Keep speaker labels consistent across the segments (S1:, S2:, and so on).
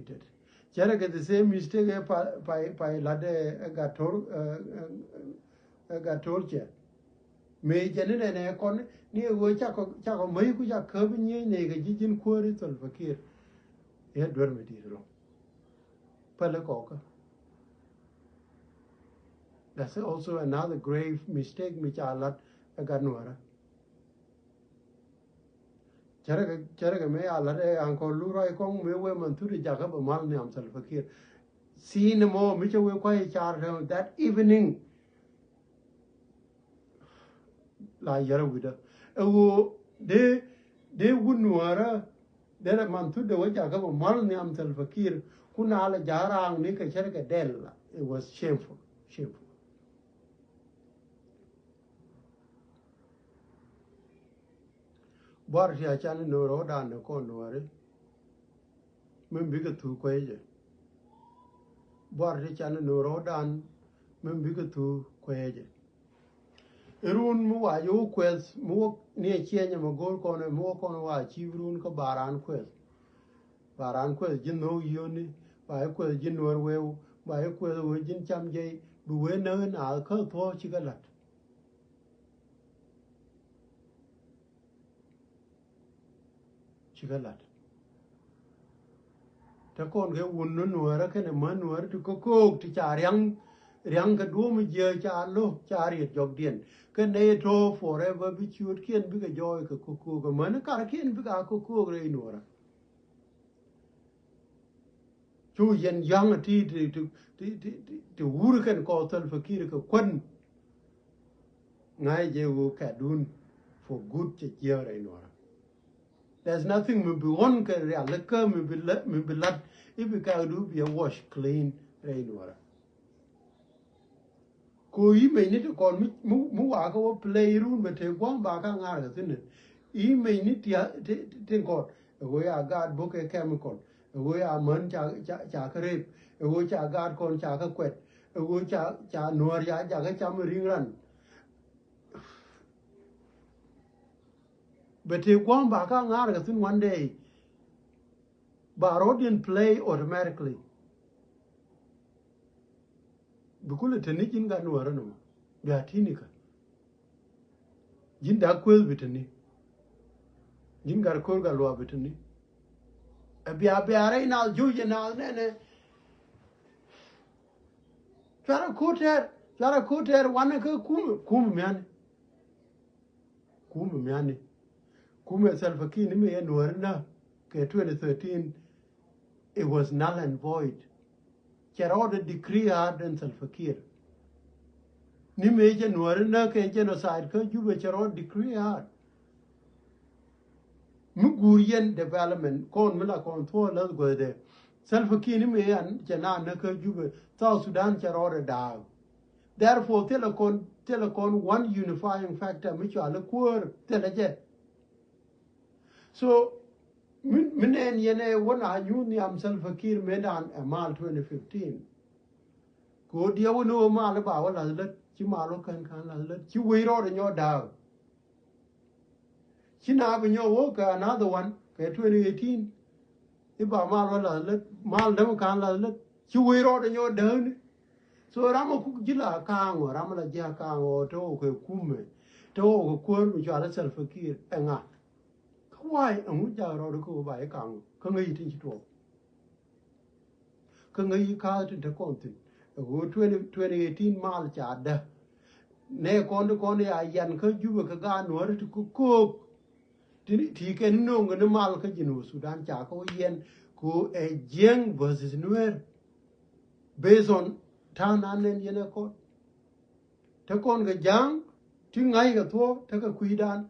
S1: repeated. Jara get the same mistake by lade gatorche. Me janin and con near which Chaco Mayuja curbing ye nega jijin quarry to Fakir. He had Dormitiro. Palacoca. That's also another grave mistake which I let a Nuer. Charaga me a let Uncle Lurai Kong me women to the Jacob Malniam Salfakir. See no more, Mitchell will quiet charge that evening. La yara with her. They wouldn't wear then a man to the way Jacob Malniam Salfakir, Kunala Jarang Nika Charaga Del. It was shameful, shameful. Barri a channel no road and the corner. Membigger two quaje. Barri channel no road and Membigger two quaje. Irun mua you quest more near Chenya Mogol corner more corner chief run ka Baran quest. Baran quest, you know, uni, by a quest, you know, well, by a quest, Virgin Cham Jay, but we're known I'll call poor chicalat. Chicalat. Ta con cái quần nó nuôi cái này mới nuôi thì có cô thì chả riang cái đuôi mà giờ chả lo chả riết dọc điện cái này thôi forever bị chuột kiên bị cái joy cái cô cái mới nó cả kiên bị cái cô cái nuôi chú yên giang thì uống cái cô thân phải kia cái quân ngay giờ cái đun for good chỉ giờ này nuôi. There's nothing maybe one can liquor, maybe let if you can do be a wash clean rainwater. Ko may need to call me Muwaka play room, but take one back on others in it. He may need to think of a way I got book a chemical, a way I mun chakarip, a way I got con chaka quet, a way cha Nueri jagacham ring run. But he won back on Argus in one day. Barod didn't play automatically. Because the Tanikin got no arano. Gatinica. Jin da quill bitany. Jin got a corga loa bitany. A biare now, Julian now, nene. Jara coter, one a kum man. Kum man. Kuma Salfakini me and Nuerna, 2013, it was null and void. Charo the decree hard and Salfakir. Ni major Nuerna can genocide, can you which are all decree hard? Mugurian development, con Mila control, let's go there. Salfakini me and Janana, you South Sudan Charo dog. Therefore, telecon one unifying factor, which are the poor, telejet. So, Minen Yene, one I knew Niam Salfakir Medan Amal 2015. Go dear, no Amal about let Chimalo can let you wait on in your dog. Chinab in your worker, another one, 2018. If Amal let Mal never can let you wait on in your dog. So Ramakujilla Kang or Ramala Jakang or Toke Kume, Toke Kur, which are Salfakir, and why and which are all go by a gang, can I teach to? Can I call it the content? A good 2018 mal chad. Ne con I yan could you a gun order to cook. He can know the Malkajino, Sudan Chaco yen, go a jeng versus Nuer based on town and Yenako. Take on the jang, Tingai a tour, take a quidan.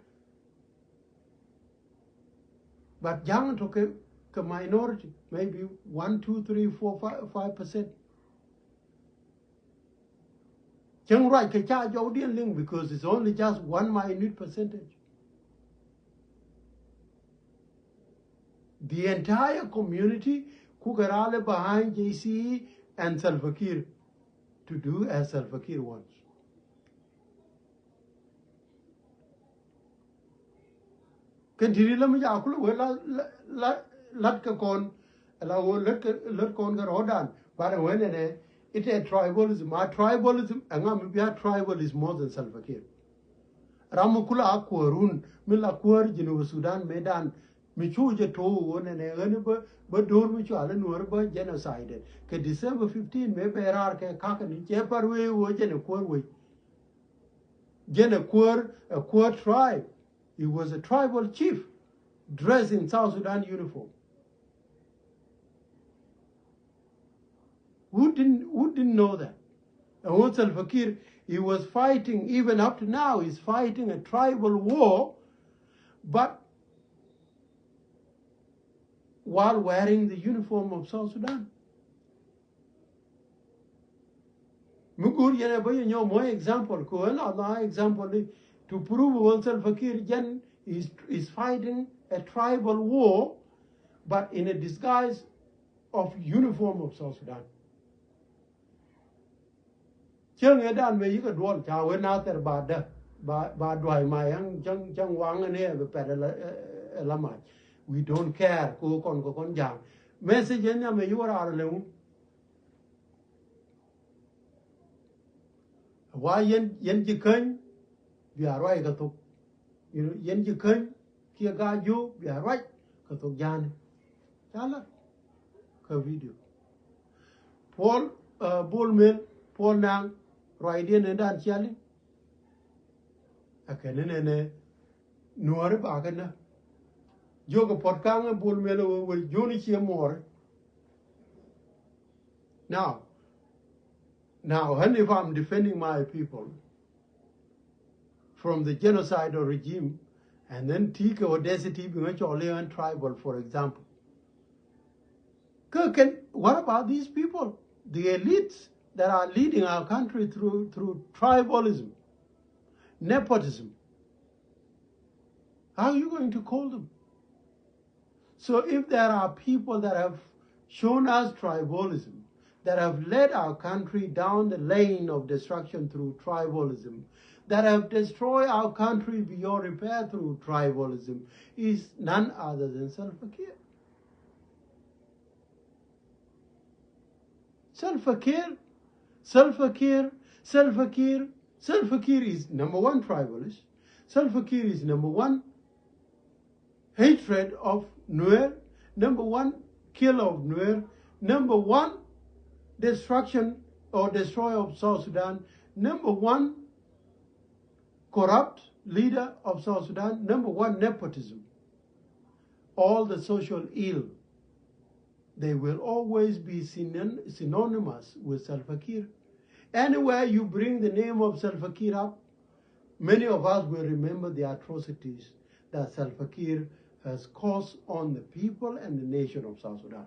S1: But young took a minority, maybe 1, 2, 3, 4, 5%. Young right can charge audience link because it's only just one minute percentage. The entire community Kukarale behind JCE and Salfakir to do as Salfakir wants. Continue me Yakulu, Latkakon, la wo let kon ga rodan but when it is tribalism tribalism angam be tribal is more than Salva Kiir ramukula akorun mila kwar jinu Sudan medan mi chuje to wona ne ba dor mi chala Nuer ba genocide ke December 15 me berar ke kaka ni che parwe wo jene kwar we jene kwar a kwar tribe. He was a tribal chief dressed in South Sudan uniform. Who didn't know that? And once Salva Kiir, he was fighting, even up to now, he's fighting a tribal war, but while wearing the uniform of South Sudan. Mugur yene ba yenyo mo example ko another example to prove when Salva Kiir is fighting a tribal war, but in a disguise of uniform of South Sudan. Chang edan me yika dual cha we na ter ba dwai ma yang chang wang ne be pe la ma. We don't care ko kon jang. Message nya me yura ar le why yen jikeng we are right ka to yen jikeng kia ga ju we are right ka to jan chala ka video Paul Bullman Paul nang right in and dan chali akene ne Nuer ba kana jogo potkang Bullman will joni chi more now and if I'm defending my people from the genocidal regime, and then Tika or Desity being and tribal, for example. What about these people? The elites that are leading our country through tribalism, nepotism. How are you going to call them? So if there are people that have shown us tribalism, that have led our country down the lane of destruction through tribalism, that have destroyed our country beyond repair through tribalism, is none other than Salva Kiir. Salva Kiir is number one tribalist. Salva Kiir is number one hatred of Nuer, number one killer of Nuer, number one destruction or destroyer of South Sudan, number one corrupt leader of South Sudan, number one nepotism. All the social ill, they will always be synonymous with Salva Kiir. Anywhere you bring the name of Salva Kiir up, many of us will remember the atrocities that Salva Kiir has caused on the people and the nation of South Sudan.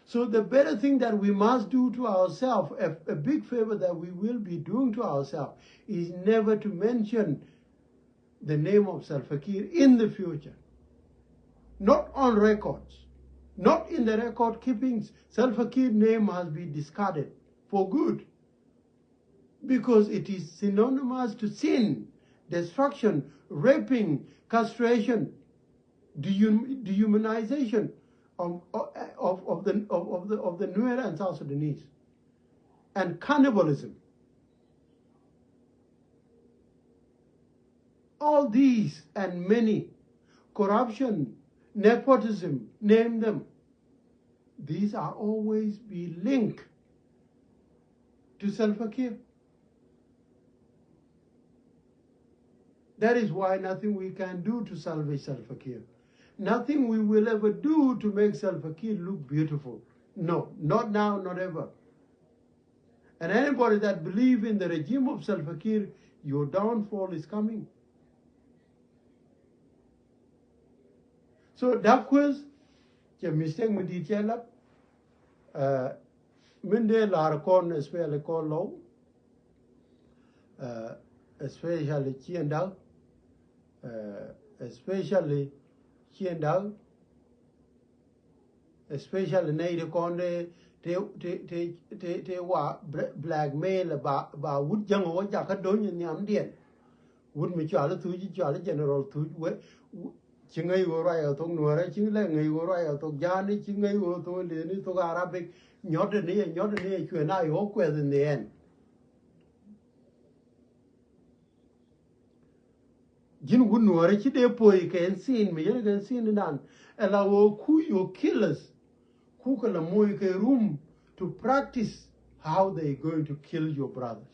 S1: So the better thing that we must do to ourselves, a big favor that we will be doing to ourselves, is never to mention the name of Salva Kiir in the future. Not on records. Not in the record keepings. Salva Kiir name must be discarded for good. Because it is synonymous to sin, destruction, raping, castration, dehumanization of the Nuer and South Sudanese, and cannibalism. All these and many, corruption, nepotism, name them, these are always be linked to Salva Kiir. That is why nothing we can do to salvage Salva Kiir. Nothing we will ever do to make Salva Kiir look beautiful. No, not now, not ever. And anybody that believes in the regime of Salva Kiir, your downfall is coming. So that quiz, the mistake with detail up, Minde Laracon, especially called low, especially Chiendal, especially Chiendal, especially Native Conde, te blackmail about wood young or Jacadon in the Amdian. Would me Charlotte to General to chỉ ngay go right ở tông Nuer chỉ là ngay go right ở tông Jani chỉ ngay go tông Lienge tông Arabic nhót này chuyện này có quên in the end jin gun Nuer chỉ để poi cái xin mà cái xin nan ela wo ku you killers ku kala moi cái room to practice how they going to kill your brothers.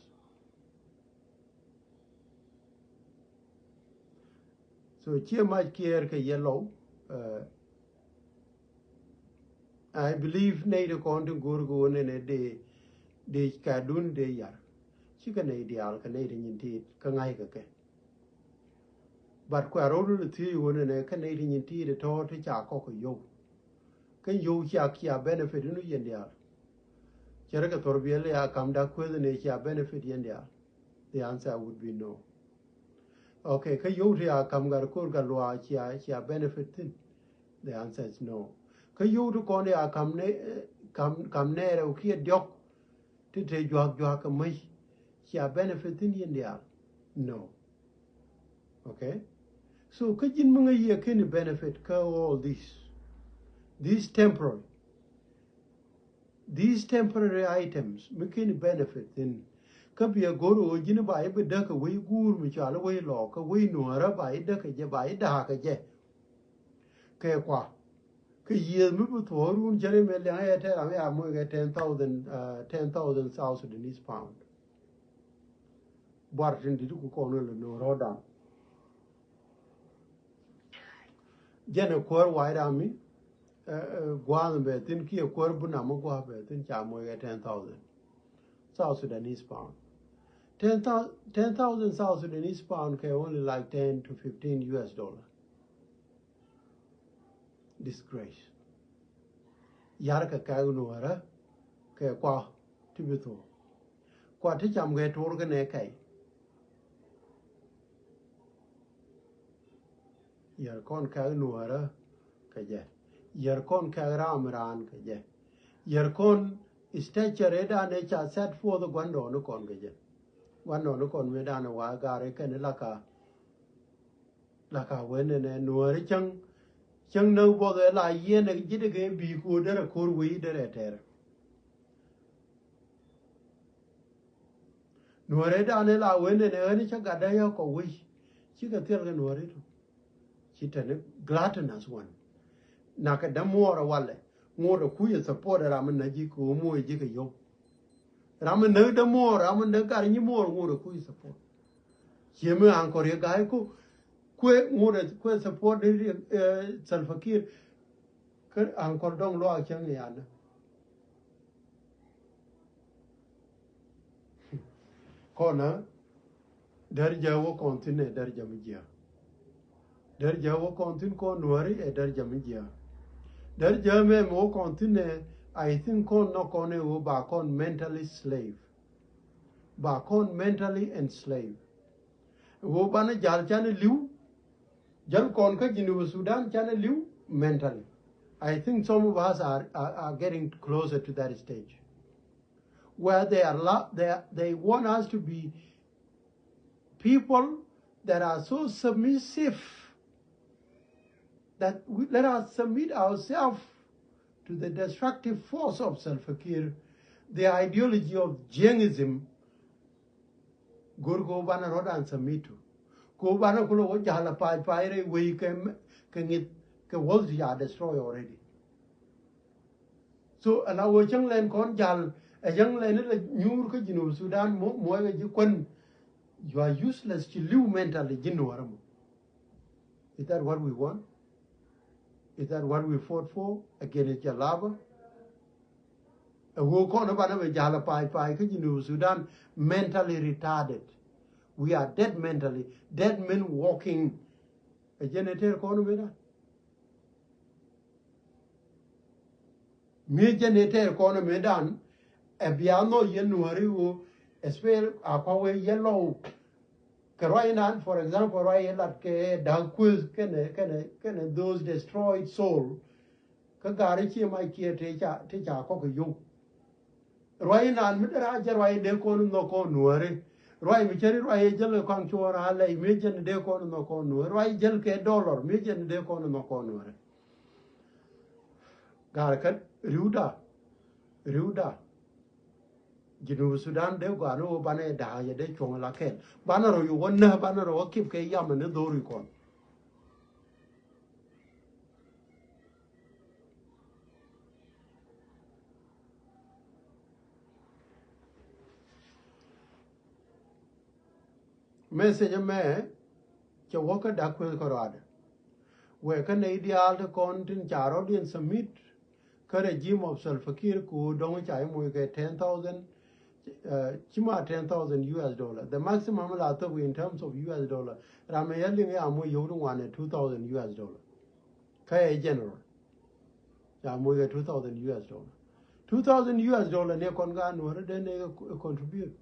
S1: So here much care ke yellow. I believe nei de kontu gurgu ne de kadun de yar. Chika nei ideal ka nei de nyinti ka ngai ka ke. But kwa rodu de thi wona ne ka nei de nyinti de to te cha ko ko yo. Kan yo cha kia benefit nu yendial. Chera ka torbiele ya kamda kwede ne cha benefit yendial. The answer would be no. Okay, ka yo ria kam gar kur ga lwa chia benefit thin. The answer is no. Ka yo to kon ya kam ne ra ki diok te jwa ka mai chia benefit thin India. No. Okay? So ka jin mga ye ken benefit ka all these temporary items me ken benefit in ka bia goro jin ba e da ka we gur mi cha la we lo ka we Nuer ba e da ka je ba e da ka je ke kwa ka ye mi bu to run jere me le ya te am ya mo ga 10,000 South Sudanese pound bar tin di ku ko no le no roda jene ko wa ira mi gwa be tin ki ko bu na mo gwa be tin cha mo ga 10,000 South Sudanese pound. 10,000 South Sudanese pound can only like 10 to 15 US dollar. Disgrace. Yarka Kagunuara, Kwa Tibito. Kwa Ticham get organ Yarkon Kagunuara, Kaje. Yarkon Kagaram Kaje. Yarkon stature reda nature set for the Guando no congaje. Guando no con medana wa gare can laka when and Nueri chang no bother la yen and get again be good a cool weed at her. Nuereda la when and early chagadaya ko wish. She can tell the Nueri. She turned a gluttonous one. Nakadamora wale. More kuya support ramen naji ko mo jika yo ramen no da more ramen da kar ni more kuya support cheme an kore gai ko kwe more kwe support salfakir kar an kor dong lo chang ya na kona darja wo kontine darja mijia darja wo kontin ko Nueri e darja mijia Dar jame mo continue, I think kon no kone wo ba kon mentally slave. Ba kon mentally enslaved. Wo bana jal chane liu. Jal kon ka jinu Sudan chane liu mentally. I think some of us are getting closer to that stage. Where they want us to be people that are so submissive that let us submit ourselves to the destructive force of Salva-Kiir, the ideology of Jengism, Gurgo Bana Rodan Samitu. Go Bana Kulo Jala Pai, we can walls ya destroy already. So, and our young land con Jal, a young land like New Sudan, you are useless to live mentally, Jinuaram. Is that what we want? Is that what we fought for against Jalaba? We call about Jala Sudan mentally retarded. We are dead mentally, dead men walking. A janitor economy. Me janitor economy done. A piano Nueri, a spell, a yellow. Karainan, for example, Rayat Dalquiz can those destroyed soul. Kagarichi my care teach a cock you. Rainan Raja Ray de Kon no con Nueri. roi mi cheri roi jel kwang chora hale mi jen de ko no ko no roi jel ke dollar mi jen de ko no ko no gar kat riuda Jinu Sudan de ko no bane da ya de chong la ken banaro yu wonna banaro kip ke yam ne dori kon message me che woka da ko korada we kan ideal to kontin charo din submit ka regime of Salfakir ku dong chai mo ke 10,000 chima 10,000 US dollar the maximum la to in terms of US dollar ramayali ya mo yoru wane 2,000 US dollar ka general ya mo ke 2,000 US dollar 2,000 US dollar ne kon ga no de ne contribute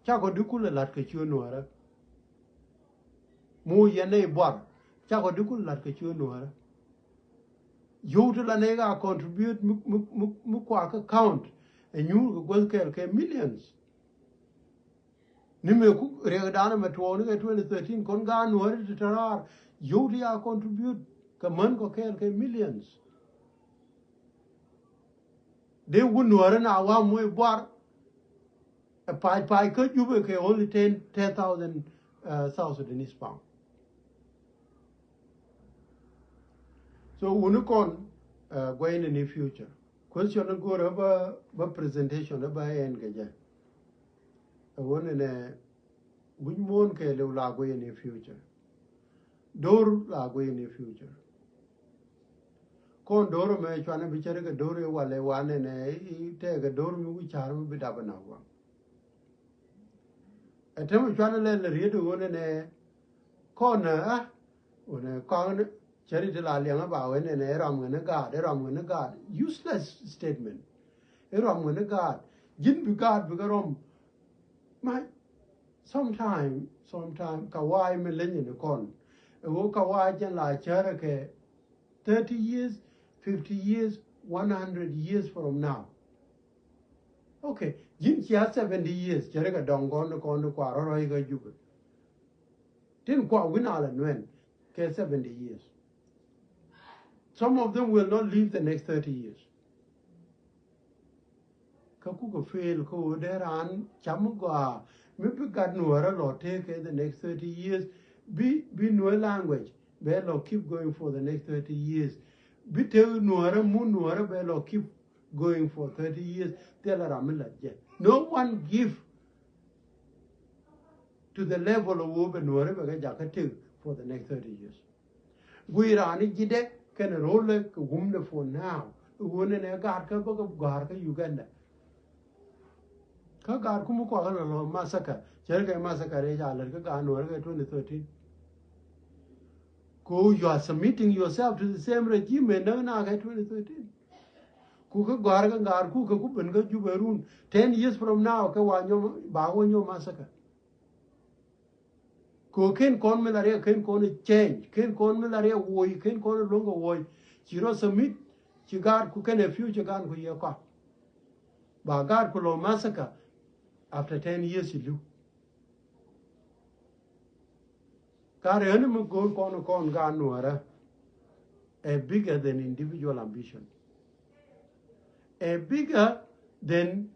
S1: cha ko dukule lat ke chu no ra mu ye ne bor cha ko dukule lat ke chu no ra you to la nega contribute mu kwa ka count and you go ke millions ni me ku re dana me to ne 2013 kon ga no re tarar you dia contribute ka man ko ke millions de won no re na wa mu bor a pai ka you ke only 10,000 South Sudanese pound. So unukon going in the future. Question go about presentation about engage. One in a which mon ke le la go in the future. Door la go in the future. Kon door me chwana bichare ke door wale wane ne te ke door mi wi charm bi dabana wa. Atem chwana le riedo one ne kon one kon Chari de la lianga ba when and eram when a god, useless statement. Eram when a god, jin be god begarom. My sometime kawai millennium con. A wo kawai jan la charake 30 years, 50 years, 100 years from now. Okay, jin chia 70 years, charaka dongon the con the quarroi juba. Didn't quite win all and when, 70 years. Some of them will not live the next 30 years. Kakuka fail ko deran chamugwa. Maybe God Nuer lo take the next 30 years. Be Nuer language. Be lo keep going for the next 30 years. Be tell Nuer mu Nuer be lo keep going for 30 years. Tell Ramila jet. No one give to the level of Uber Nuer be jakatil for the next 30 years. We rani jide. Can a role like a woman for now? One in a garka book of Garka, Uganda. Kagar Kumuko massacre, Cherga massacre, Alagan, 2013. Go, you are submitting yourself to the same regime and now 2013. Kuka Garga, Garkuka, Kupenga, Juberun, 10 years from now, Kawanyo, Bawanyo massacre. Ken kon malaria ken kon change ken kon malaria woy ken kon longo woy chiro submit chigar ku ken a future gan ku yeka ba gar ku lo massacre after 10 years you do gar ene mo go kon gan nuara a bigger than individual ambition a bigger than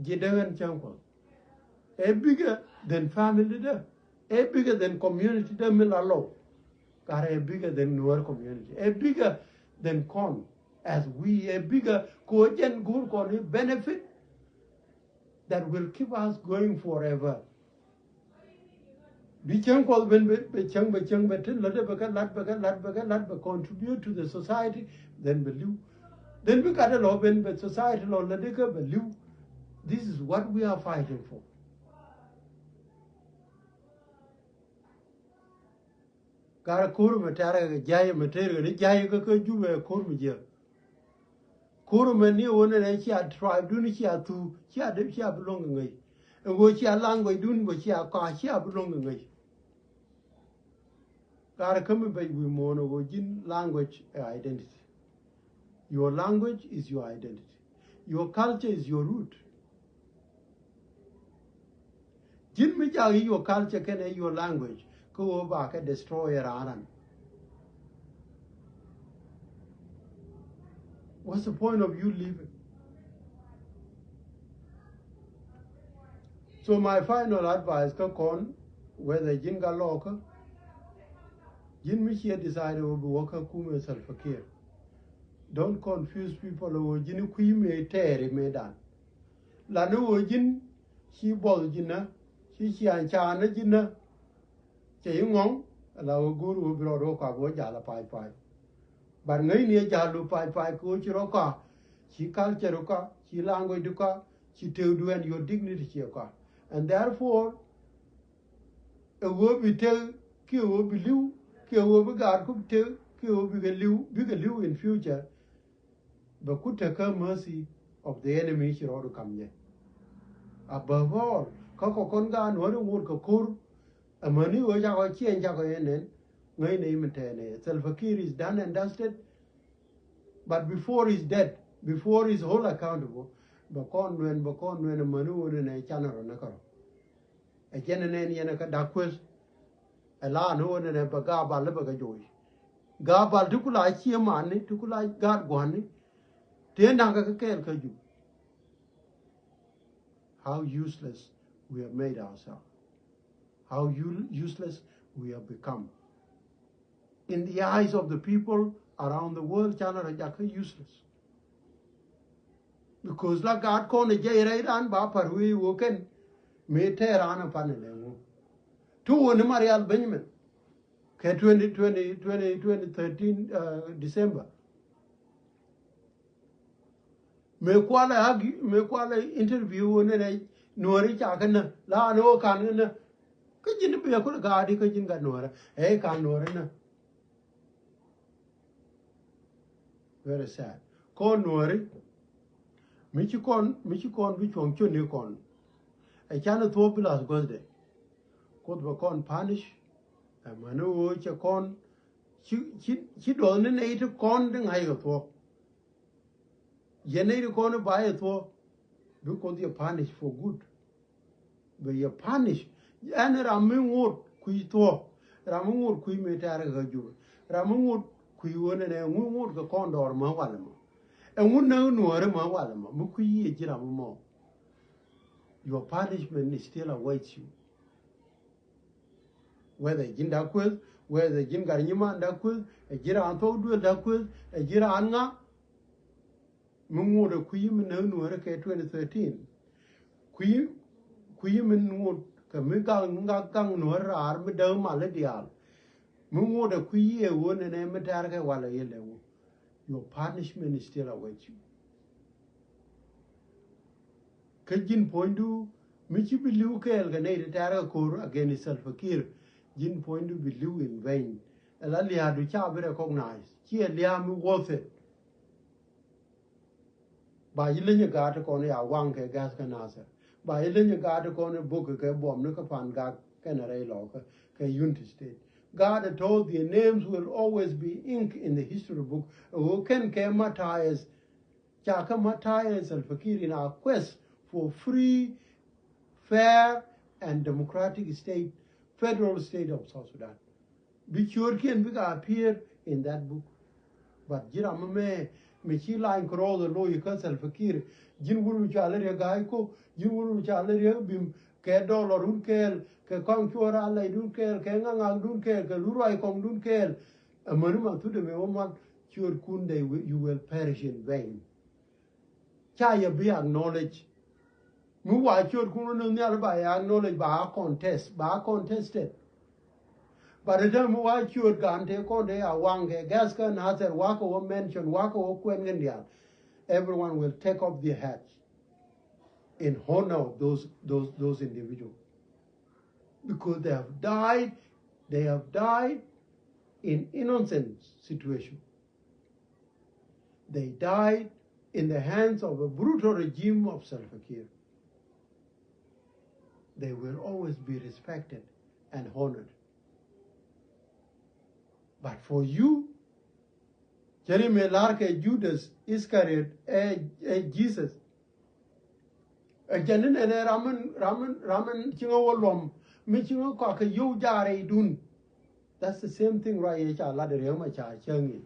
S1: jidangan chankol a bigger than family there a bigger than community, the Milalo, are a bigger than Nuer community, a bigger than Con, as we, a bigger coagent good con benefit that will keep us going forever. Bichang called when Bechang Betin, let contribute to the society, then believe. Then we got a law when the society law believe. This is what we are fighting for. Gara kuru matara jaya material ni jaya ka juwe kuru mjia kuru mani one na chia tribe duni chia tu chia de chia belong ngai ngo chia language dun bo chia ka chia belong ngai gara kami bai we mono go jin language identity. Your language is your identity, your culture is your root. Jin mi jagi your culture can your language. Go back and destroy Iran. What's the point of you leaving? So my final advice, Kakon, whether Jinga Loka, Jin Michia decided to work a kume self-care. Don't confuse people who Jin Kui me tear me dan. Lanu Jin, she ball Jina, she and Chana Jina, Chayung, allow Guru brought Oka Wajala Pai Pai. But Nani Jalu Pai Pai Coach Roka, she culture Roka, she language Duka, she tell you and your dignity Chioka. And therefore, a word we tell, Kyo will be liu, Kyo will be God could tell, Kyo will be liu in future, but could take her mercy of the enemy she ought to come yet. Above all, Koko Konga, no one would Kokur, a money or Jagachi and Jagayen, my name and Tene. Self-Fakir is done and dusted, but before he's dead, before his whole accountable, Bakon when a manu and a channel on a car. A general Yanaka Daquis, a la no and a bagaba lebaga joy. Gabal Tukula, Chiamani, Tukula, God Guani, Tenaka Kaju. How useless we have made ourselves. How useless we have become. In the eyes of the people around the world, China is useless. Because like God called a jay right on Bapa, we woken, may tear on a panel. Two in the Marial Benjamin, 2013 December. Me quala interview and a Nueri Chakana, La no canna. Could you be a good guard? Could you get Nuera? Eh, can Nuera? Very sad. Con Nueri. Michikon, which one Chunikon. A channel to open us birthday. Could the con punish? A manu con. She don't need a con the higher for. You need a corner by it for because you're punished for good. But you're punished. And Ramin wood, qui to Ramin wood, qui metara ju. Ramin wood, qui won and a wood the condor mawalama. And would know Nuer mawalama, Muki Jiramo. Your punishment is still awaits you. Whether Jindaquil, whether Jingarima Daquil, a Jiranto do Daquil, a Jiranga. Mungo the Queen Nuer 2013. Queen would Kamigang Nuer army dome maladial. Mungo the Queen won an emitarga while a yellow. Your punishment is still awaits you. Kajin Pointu, Michi Bilu Kelganate Tarakor against Self-Fakir, Jin Pointu Bilu in vain. Elalia do Chabe recognized. Here Liam worth it. By Lienge Gata Kone a Wanke gas canasa. By Lienge Gata Kone book a bomb Nukapan Gak Canare Loka, K Unity State. God had told their names will always be ink in the history book. Who can care Matthias, Chaka Matthias and Fakir in our quest for free, fair, and democratic state, federal state of South Sudan. Be sure can appear in that book. But Jiramame. Michi line crawl the low you can Fakir, Jin Wuru Chaleria Gaiko, Jin Wuru Chaleria Bim, Kedol or Unkel, Kakonchora, Lay Dunkel, Kangang Dunkel, Lurai Kong Dunkel, a monument to the Meoman, Chur Kunde, you will perish in vain. Chaya be acknowledged. Muwa Chur Kunun nearby acknowledged by contested. But the time why cured Gante Conde, Awange, Gaskan, Hazer, Wako, mentioned Wako, Quengendian, everyone will take off their hats in honor of those individuals. Because they have died in innocent situation. They died in the hands of a brutal regime of Salva-Kiir. They will always be respected and honored. But for you, Jeremy Larke, Judas Iscariot, Jesus, Janin and ramen chingo me chingo cock a yo jare dun. That's the same thing right here, ladder yama cha changi.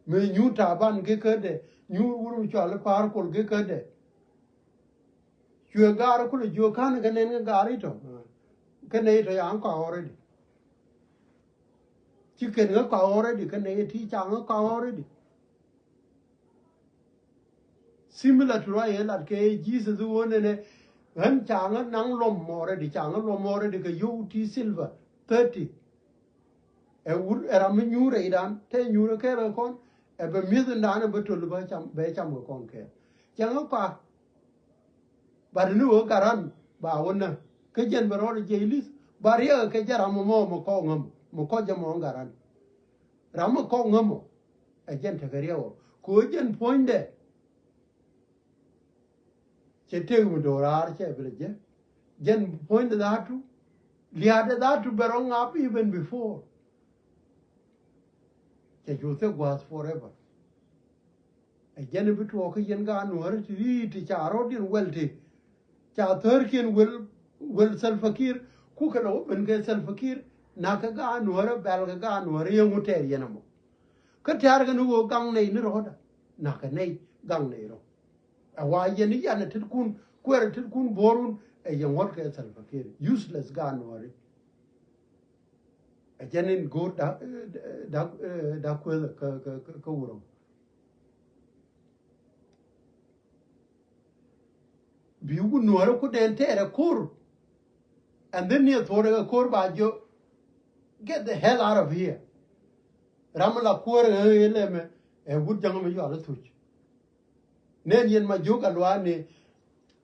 S1: Me new taban gekade, new wood chala parkle gekade. You gar could you can't get any garito. Can eat a uncle already. Chicken go already, can eat teach uncle already. Similar to Ryan at K. Jesus won in a when changa nang lom already, changa lom already, UT silver 30. A wood a ramen you raidan, 10 euro care con, a bemusan dana but to the Becham con care. Changa pa. But no garan, Bawana, Kajan Barona Jailis, Baria Kajaramo Mokongum, Mokojam garan. Rama Kongum, a gentagario, Kujan point there. Chetu Dora, Cheverge, Jen pointed that to Liada that to Barong up even before. Chetu was forever. A Jennifer Walker Yengan were to eat Charodian wealthy. Cha Turkin will self-fakir, cook and open get self-fakir, Nakaga, Nuera, Balgaga, Nueri, Mutarianamo. Katargan who go gang nay roda, Nakanay, gang nero. A why Yenny and a tilkun, queer tilkun borun, a young worker self-fakir, useless gan Nueri. A genin go duck with a cowro. You would know could enter a core. And then you thought a core by you. Get the hell out of here. Ramala core and wood young you are a touch. Nanny and my joke alwane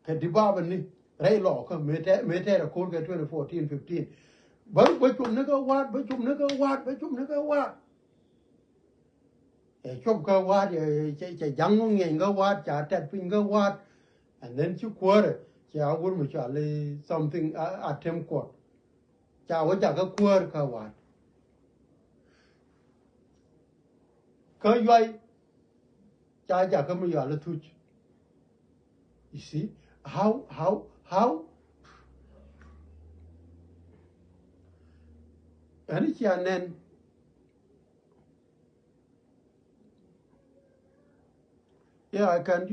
S1: can debarbani, Ray Lock, made a core get 2014-15. But you never what, but you never what, but you never what. A chop go what, a young and go what, a tap finger what. And then you quarter, Chia would mutually something at Tim Court. Chia would a quarter kawan. Kayai Jajakamuyala touch. You see, how? And it's your then. Yeah, I can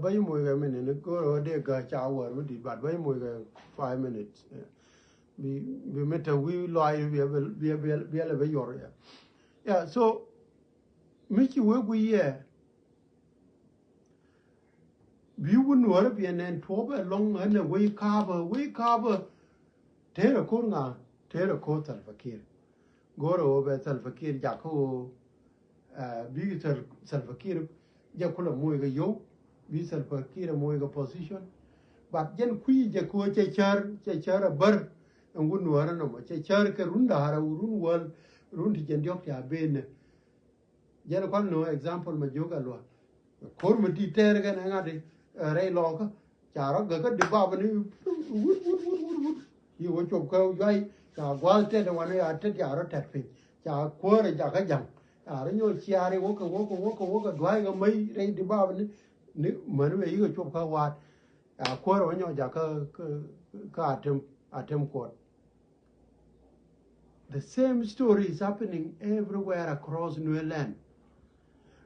S1: buy more a minute. Go over there, got shower with it, but buy more 5 minutes. We met a wee lie, we have a your. Yeah, so Mickey will be here. We wouldn't want to be an end 12 long and a way carver, Terra Corna, Terra Cotal Fakir. Go over Salfakir, Jaco, big Salfakir. Jakula moiga yo, we self-fakir moiga position. But Jen Kui Jaco Chechar a bird and wouldn't warn no much. Chechar Karunda, Urun world, Rundi Jendiokia Ben. Janapal no example Majoga law. Cormati Tergan and Adi, Ray Log, Charaga, the Babani, you watch your cow guy, Walter, the one I take Yara Tatfin, Quarry Jakajam. Arenyo chiari woka dwai ga mai rei di ba ni manu e go chop ka wat a ko ro nyo ja ka atem court. The same story is happening everywhere across Nuer land.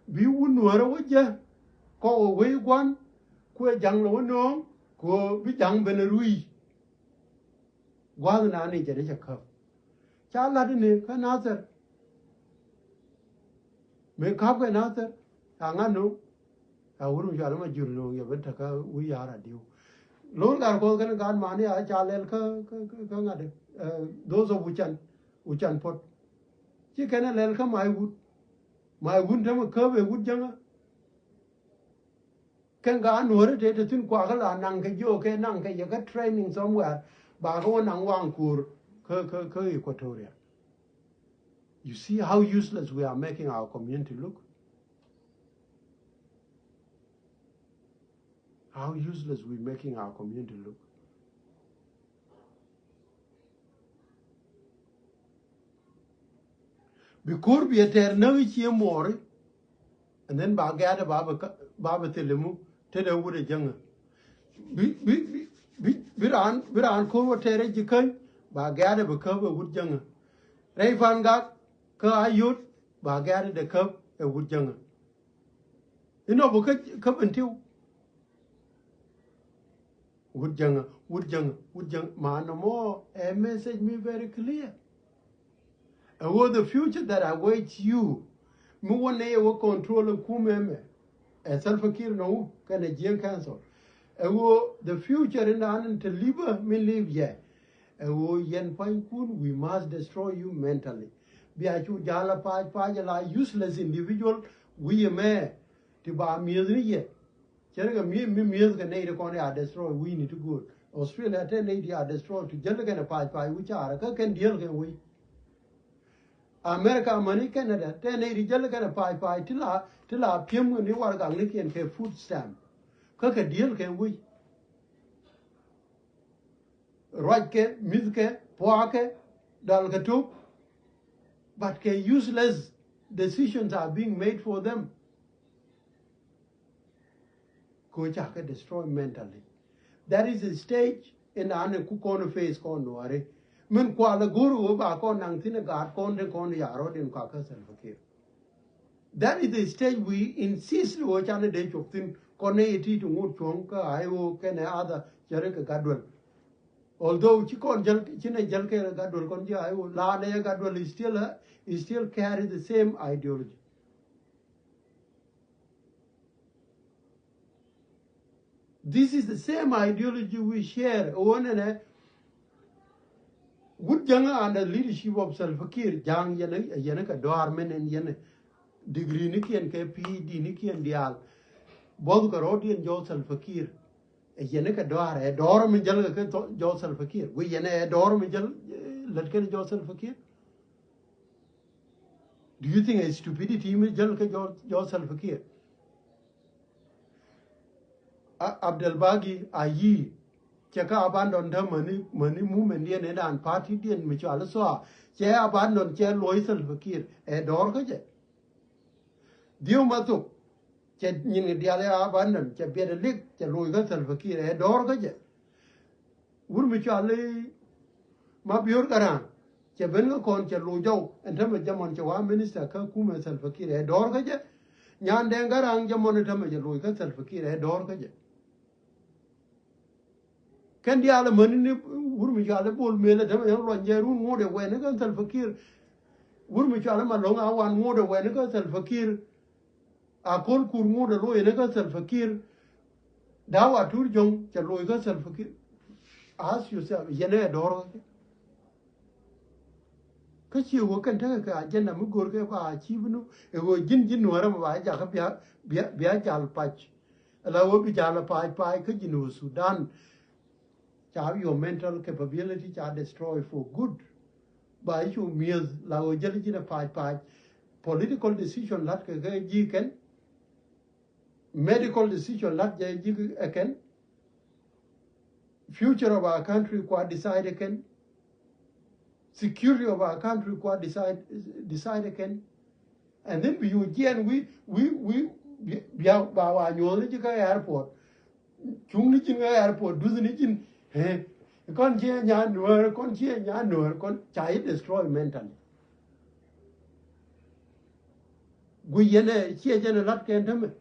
S1: Bi wu Nuer wo je ko we gwan ko jang lo no ko bi jang ben rui gwan na ni je de ka cha la de ne ka na ser me kap ga na ter anga no a wuru ja ma jur no ye ben ta ka wi ya ra diu lo gar ko kan gan ma ne a cha lel ka nga de those of uchan pot chi kana lel ka mai wud ta ma ka be wud janga kan ga no re te tin kwa ga la nang ka yo ke nang ka ye ka training somewhere ba ko nang wang kur ka Equatoria. You see how useless we are making our community look? How useless we're making our community look. Because we are now more, and then Bagada Baba Telemu, Teda Wood a Younger. biran ko tere jikan ba gade ba ka ba wurjanga rai fanga ka ayut ba gade da ka e wurjanga ino bu ka bantiu wurjanga man more a message me very clear and what the future that awaits you me one day will control kumeme and self-care no can a gen cancel the future in an to live me live yeah. Yen point kun we must destroy you mentally. Be a chu jala pa la useless individual we may to ba music ye. Cherga music and native corner are destroyed, we need to go. Australia 1080 are destroyed to Jelligan a which are a can deal can we. America money Canada 1080 Jelligan a till our pim when you are a Licken food stamp. Cook a deal can we? Right, music, poake, dalgatu, but useless decisions are being made for them. Kochaka destroy mentally. That is a stage in an kukono face con Nueri. Min kwala guru ba kon nang tinagat kon yarod in kakas and fakir. That is the stage we insist which on a day of thin koneti to move chonka, Io can other Jerika Gadwell. Although Chikon China Jalka Gadwell Konja, La Gadwell is still carry the same ideology. This is the same ideology we share. One and good Janga under leadership of Salfakir, Jang Yanaka Dorman and Yan degree Niki and PhD Niki and Dial, both Karoti and Joe Salfakir. A Yanaka Dor, a Dorum and Jalaka Joe Salfakir. We Yana a Dorum and Latkan Joe Salfakir. Do you think a stupidity is Jalaka Joe Salfakir? Abdelbagi ayi cheka abandon the money movement yen and party dien mutual so che abandon che loisel fakir e dor kaje dio matu che nyin diale abandon che bede lik che loisel fakir e dor kaje ur mutual ma biur karan che ben kon che lojo en tam jamon che wa minister ka kuma sel fakir e dor kaje nyan den garang jamon tam che loisel fakir e dor kaje can the other money Urmichala bull mill at Longerun more than when a fakir Urmichala Malonga one more than when a fakir a cold cool more than low in a fakir Dawa Turjong Chaloiga fakir. Ask yourself, Yene Doro. Because you work and take a agenda Mugurga by Chivano, it was Jin Nuera by Jacapia Biajal patch. Allow Bijala Pai, Kajinu, Sudan. Your mental capability are destroyed for good. By you meals, lao jelly pie, political decision that can, medical decision that can, future of our country quite decide again, security of our country quite decide again, and then we our airport, Chung airport, doesn't it? Con chia nhà Nuer, con chia nhà Nuer, con chai destroy mentally. Guyene chia jene lat ken thame.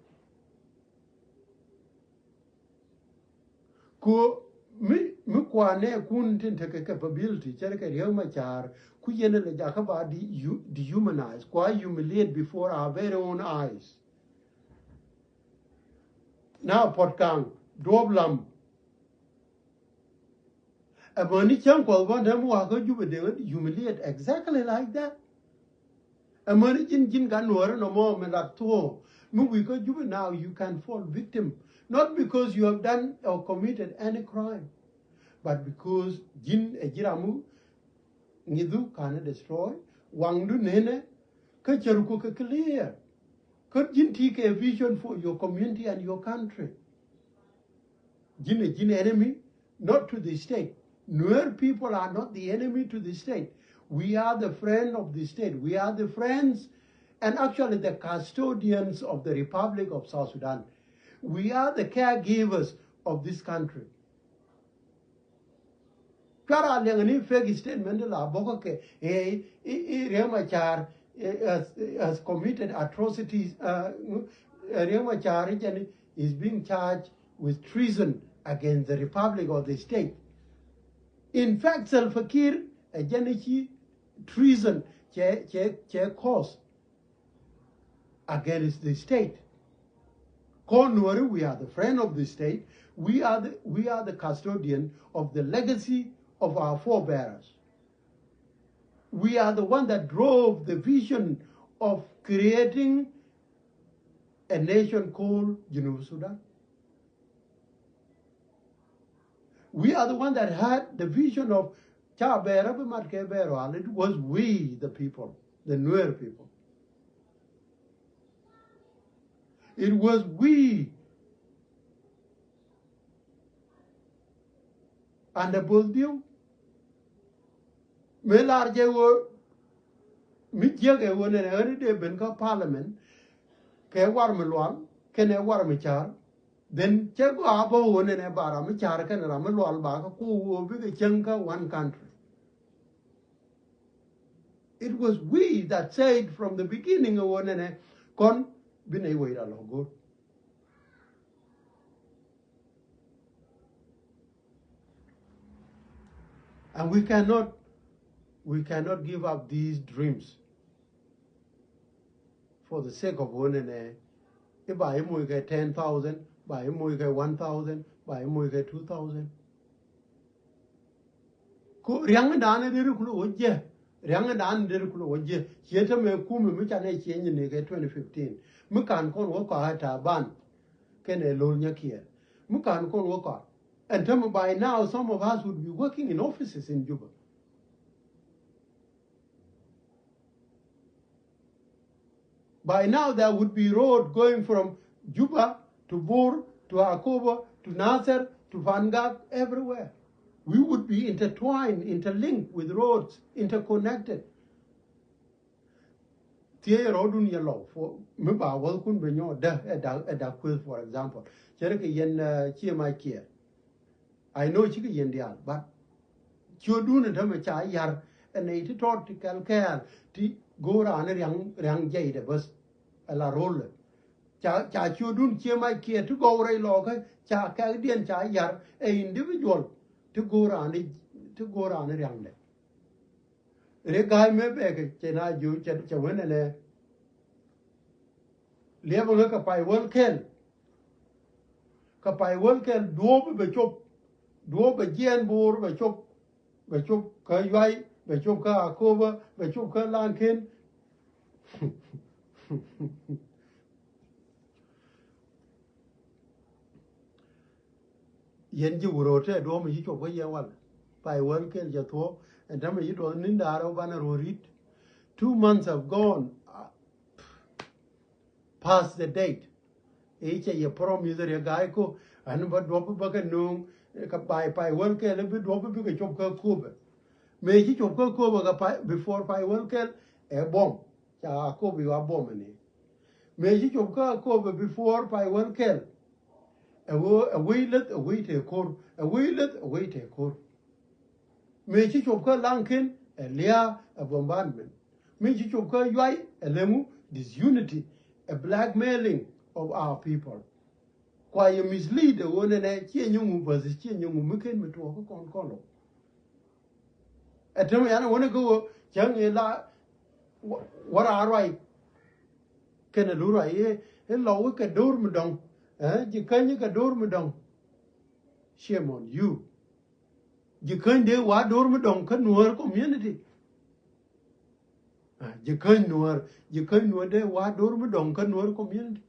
S1: Ko mi kwa ne kun tin take capability chere ke riyo machar ku yene le jaka ba dehumanize, kwa humiliate before our very own eyes. Now potkang doblam a money chunk will want them walk you with humiliate exactly like that. A money jin gan no more me like to we got you now you can fall victim. Not because you have done or committed any crime, but because jin a jiramu nidu can destroy, wangdu nene, kacharuko clear. Could jin take a vision for your community and your country? Jin a jin enemy, not to the state. Nuer people are not the enemy to the state. We are the friend of the state. We are the friends and actually the custodians of the Republic of South Sudan. We are the caregivers of this country. Kara Lienge fake statement la bokoke Remachar has committed atrocities. Remachar is being charged with treason against the Republic or the state. In fact, Salva Kiir a treason cause against the state. Nueri, we are the friend of the state. We are the custodian of the legacy of our forebears. We are the one that drove the vision of creating a nation called Sudan. We are the one that had the vision of it was we, the people, the Nuer people. It was we. And the Buldio, Melarje were Mijage won an early day Benka Parliament, Ke Warmelwan, Kene Warmichar, then Chego Abo won an Ebaramichar, and Ramelwal Baka, who will be the Chenka one country. It was we that said from the beginning of one con bine wait a logo. And we cannot give up these dreams for the sake of one if I get 10,000, by get 1,000, by get 2,000. Riangadan Dirkulu Waje, Yetame Kumi, which I change in 2015. Mukan kon waka ban, Ken a Lonya Kier. Mukan kon waka. And tell me by now, some of us would be working in offices in Juba. By now, there would be road going from Juba to Bur to Akoba to Nasser to Vanguard, everywhere. We would be intertwined, interlinked with roads, interconnected. Tie rodun yellow for Muba Walkun Benyo da quiz, for example. Cheriki yen Chiamai Kier. I know Chiki Yendian, but Chodun and Tamacha Yar and 80 taught to Calcare, T. Gora and Yang Jay, the bus a la roll. Cha Chodun Chiamai Kier to go Ray Loga, Cha Caldian Cha Yar, a individual. To go around a young day. The guy may beg Chena Jew Chawin and a level look a pie well kill. Capai well kill, dwarf a chop, dwarf a gian boar, a chop, Kayai, a choka, a cover, a choka lankin. Yenji Urote, Dom Yiko Yawan, by one kill Jato, and Tamayito Nindaro Banarorit. 2 months have gone past the date. Each a promise a gaico, and but drop a bucket noon, by one kill, a bit drop a big choker cover. May he choker cover before by one kill a bomb, Jacobi a bomb. May he choker cover before by one kill. A waylet, a wait a core, a waylet, a wait a core. May she choker lankin, a lea, a bombardment. May she choker yai, a lemu, disunity, a blackmailing of our people. Why you mislead the one and a chienu versus chienu mukin to walk on color. Tell me, I don't want to go, young la, what are right? Can a lura ye, a low a dormidong. You can't get dormidong. Shame on you. You can't do what dormidong can Nuer community. You can't know what dormidong can Nuer community.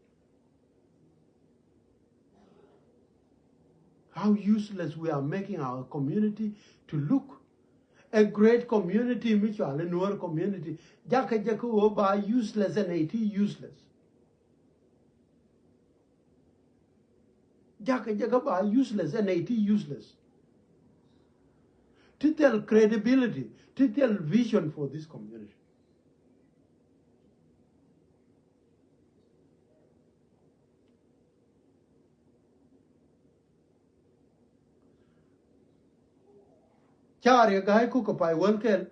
S1: How useless we are making our community to look. A great community, Mitchell, a Nuer community. Jaka Jaku Oba useless and 80 useless. Jaka useless and 80 useless. To tell credibility, to tell vision for this community. chari gai ko ko pai won kel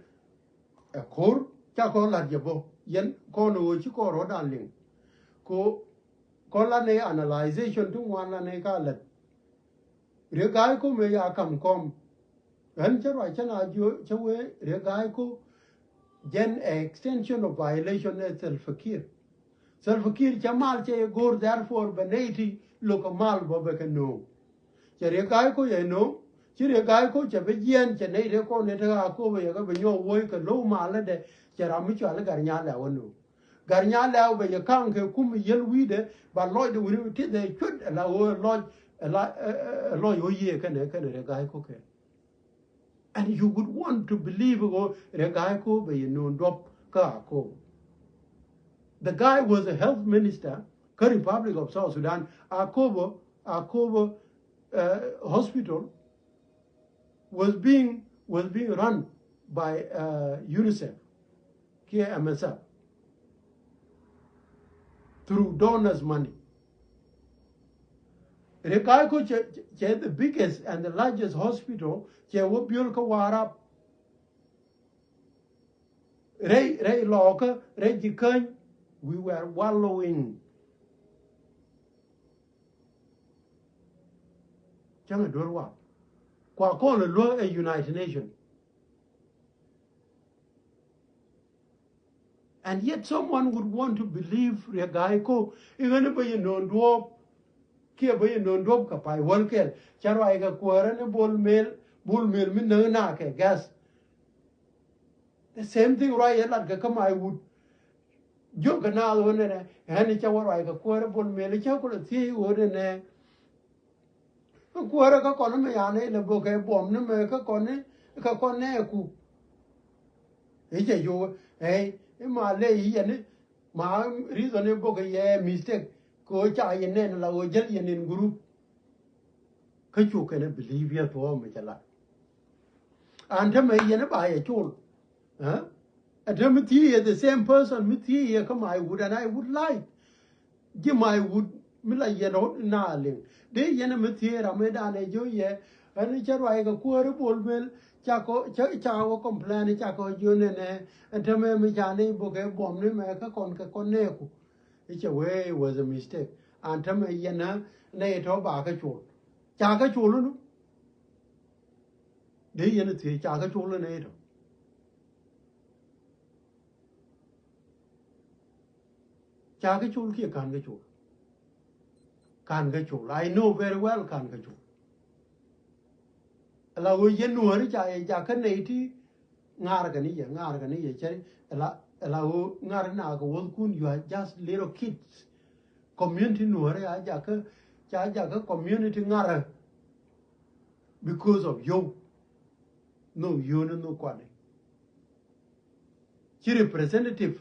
S1: a kor cha ko la je bo yen ko no chi ko ro dan ling ko la ne analyzation tu wan la ne ka la re gai ko me ya kam kom ran cha ra cha na jo cha we re gai ko gen extension of violation as self fakir chamal che gor therefore benati look mal bo be no che re gai ko ye no chi re gai ko che be yen che ne re ko ne ta ko be ga be nyo wo ka lo ma la de che ra mi cha la gar nya la wono gar nya la be ye kan ke kum yel wi de ba lo de wi ti de chut la wo lo yo ye ka ne re gai ko ke. And you would want to believe the guy was a health minister, the Republic of South Sudan. Akobo Hospital was being run by UNICEF, KMSF, through donors' money. Rekaiko the biggest and the largest hospital che wo biol ka warap rei loka rei jikan we were wallowing changa dorwa kwa ko lo a United Nations, and yet someone would want to believe Rekaiko even if you know do kia be no ndop ka pai won kel charwa ga kwara ne bul mel min na ke gas the same thing right la ga kama I would jo ga na lo ne hani chawara ga kwara bul mel cha ko ti wo ne kwara ka kon me ya ne le bo ke bom ne me ka kon ne ku e je yo ma le yi ne ma reason ne bo ga ye mistake ko cha yin ne la o jel yin in group ka chu ka ne believe ya to me chala and ta me yin ba ya chul and me ti the same person me ti ya come I would and I would like give my would me la yin na le de yin me ti ra me da ne jo ye and cha ra ga ko ro bol mel cha ko complain cha ko jo ne and ta me cha ne bo ke bom ne me ka kon ne ku it's a way was a mistake. And tell me, Yana, nay, to Baka Chol. Chaka Cholunu? They Yanati, Chaka Cholanator. Chaka Cholki can't get you. Can't get you. I know very well can't get you. Allow Nueri, Jaka Nati, Nargani, Cherry, allow Narnaga, Wolkun, you are just little kids. Community Nueri, Jaka community Nara because of you. No, you no quality. She representative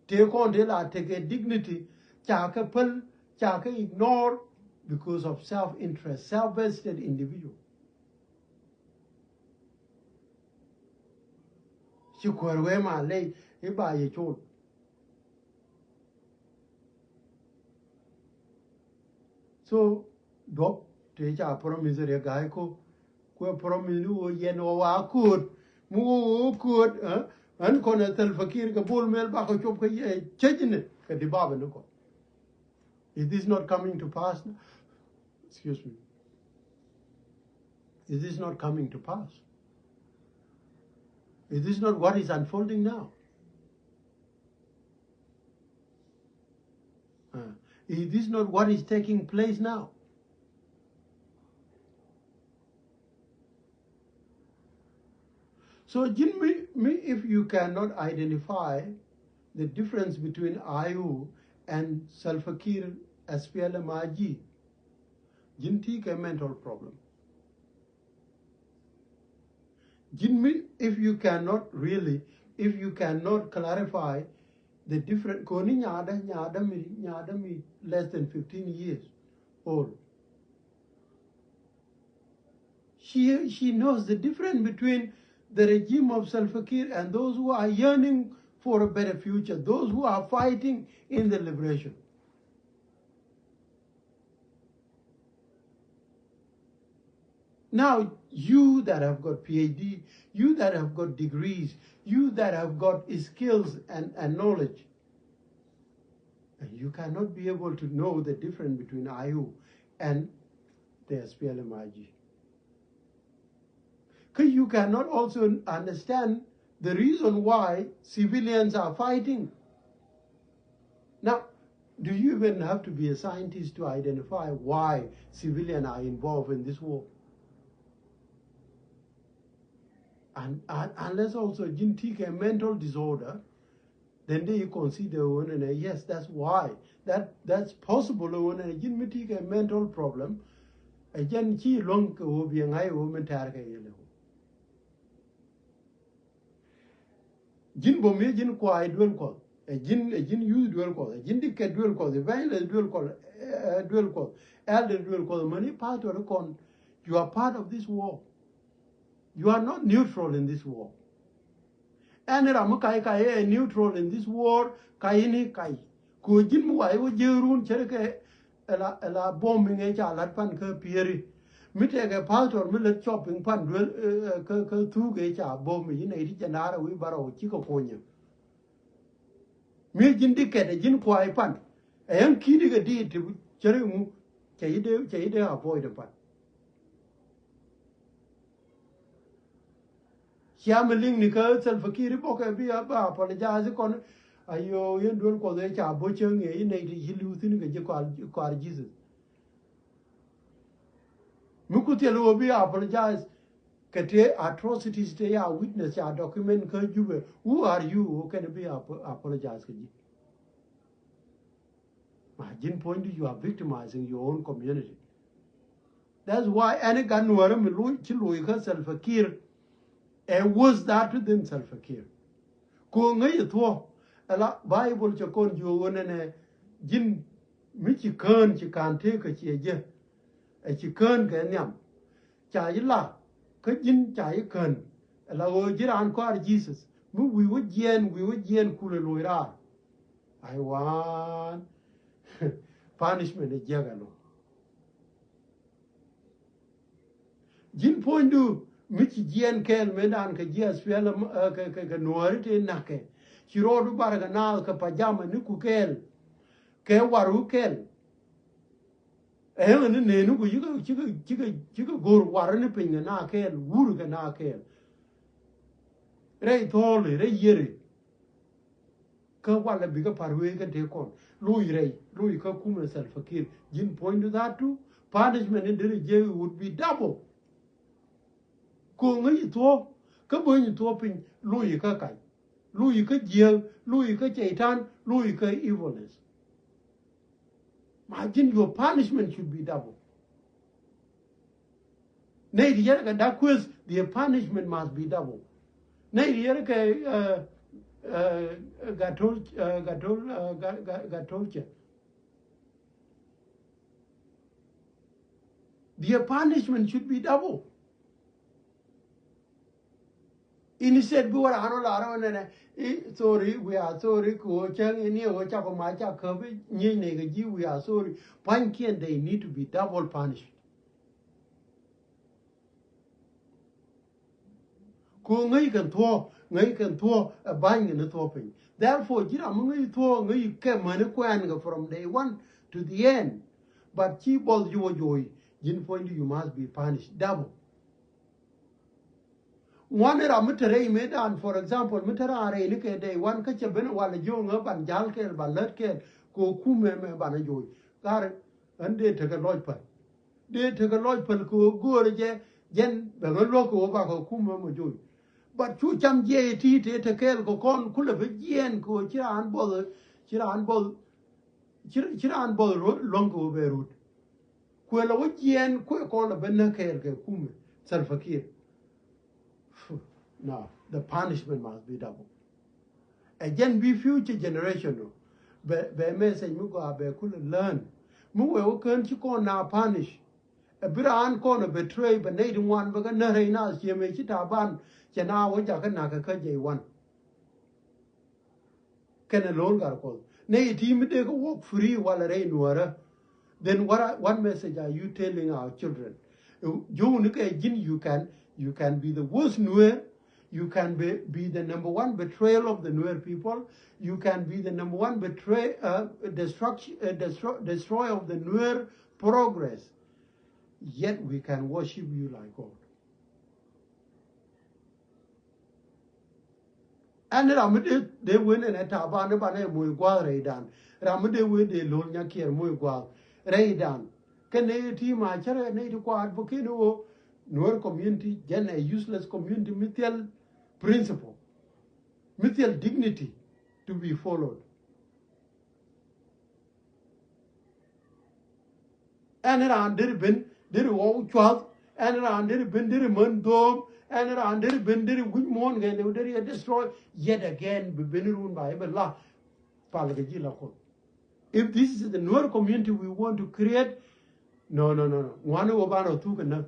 S1: take on take a dignity, Chaka pull, Chaka ignore because of self-interest, self-vested individual. She could my lay by a child. So, drop take a promise a guy ko promise you yen or could move could and con a telfakir ka bull mel back a chop changing it at the barber. Is this not coming to pass? Excuse me. Is this not coming to pass? Is this not what is unfolding now? Is this not what is taking place now? So, if you cannot identify the difference between IU and Salfakir SPLMIG, Jintik a mental problem. If you cannot clarify the different, Koni Nyada less than 15 years old. She knows the difference between the regime of Salva Kiir and those who are yearning for a better future, those who are fighting in the liberation. Now, you that have got PhD, you that have got degrees, you that have got skills and knowledge, and you cannot be able to know the difference between IU and the SPLM-IG. Because you cannot also understand the reason why civilians are fighting. Now, do you even have to be a scientist to identify why civilians are involved in this war? And unless also you take a mental disorder, then they consider one and yes, that's why. That's possible when you take a mental problem. Again, chi long ko be ngai o mentar ka yelo. Jin bo me jin kwai duel ko. Jin use duel ko. Jin dik duel ko. The violence duel ko. Elder duel ko. Many part of the con. You are part of this war. You are not neutral in this war. And Ramakai kai neutral in this war. Kai ni kai. Ko jin mo ai o jerun cherke la bombing e cha lat pan ke pieri. Mi te ke pastor mi let shopping pan duel ke thu ke cha bom mi nei ti janara wi baro chi ko konya. Mi jin diket jin kwai pan. En kidi ke di ti chere mu cheide avoid pan. Siameling ni ka sel fakiri boke bi ba apologize kon ayo yen duel ko de cha bo cheng e nei ti hilu tin ke je kwar Jesus. Mukutelu obi apologize. Kate atrocities they are witness ya document ka jube. Who are you who can be apologize kaji? Imagine point you are victimizing your own community. That's why any gun Nuer milu chilu ka self-care and worse that than self-care. Ko ngai to ala Bible chakon jo wonene jin michi kan chi kan te ka chi je. Chỉ cơn cái nhầm chạy là cái dính chạy cơn là ở dưới anh qua Jesus we would yen kule loira I want punishment is jagalo jin point du michi yen ken medan ka jes fiala ka Nueri te nake chirodu baraga na ka pajama ni kukel ke waru kel and ne no you go warren ping na kel wuru ga na kel re thole re yere ka wala biga parwe ga te kon lui ka kuma self fakir jin point to that too punishment in the jail would be double ko ngi to ka bo ni to ping lui ka kai lui ka jail lui ka chaitan lui ka evilness. Imagine your punishment should be double. That quiz, the punishment must be double. The punishment should be double. Instead, go around sorry, we are sorry, we are sorry. Pankian, they need to be double punished. A bang in the topping. Therefore, from day one to the end. But keep all your joy, you must be punished double. One era mutere medan, for example, mutera are like day one catch a ben while a young up and jalkel, baletkel, go kume banajoy. Gar and they take a lodge. They take a lodge go jen loco over kume joy. But two cham jay tea take a kel go con kulavian go chiran ball longo beirut. Quella would yen quick call a benakel kume, self-akir. Now, the punishment must be double. Again, be future generation. Be message mugo be could learn. Mugo can you call now punish. A bit an corner betray, but native one, but nothing else. You make it a ban. Jana, what you can naka one. Can alone got called. Nay, team they go walk free while a rain water. Then what message are you telling our children? You can be the worst Nuer. You can be the number one betrayal of the Nuer people. You can be the number one destroyer of the Nuer progress. Yet we can worship you like God. And Ramade, they win in a tabana bane muigwa reidan. Ramade we de lonya kier muigwa reidan. Can they team my chere native advocate Nuer community, gen a useless community, mythical principle, mythical dignity to be followed. And around there been there all child, and around there been there dome, and around there been there with one again, they were destroyed yet again, be been ruined by Allah. If this is the Nuer community we want to create, no. One over or two can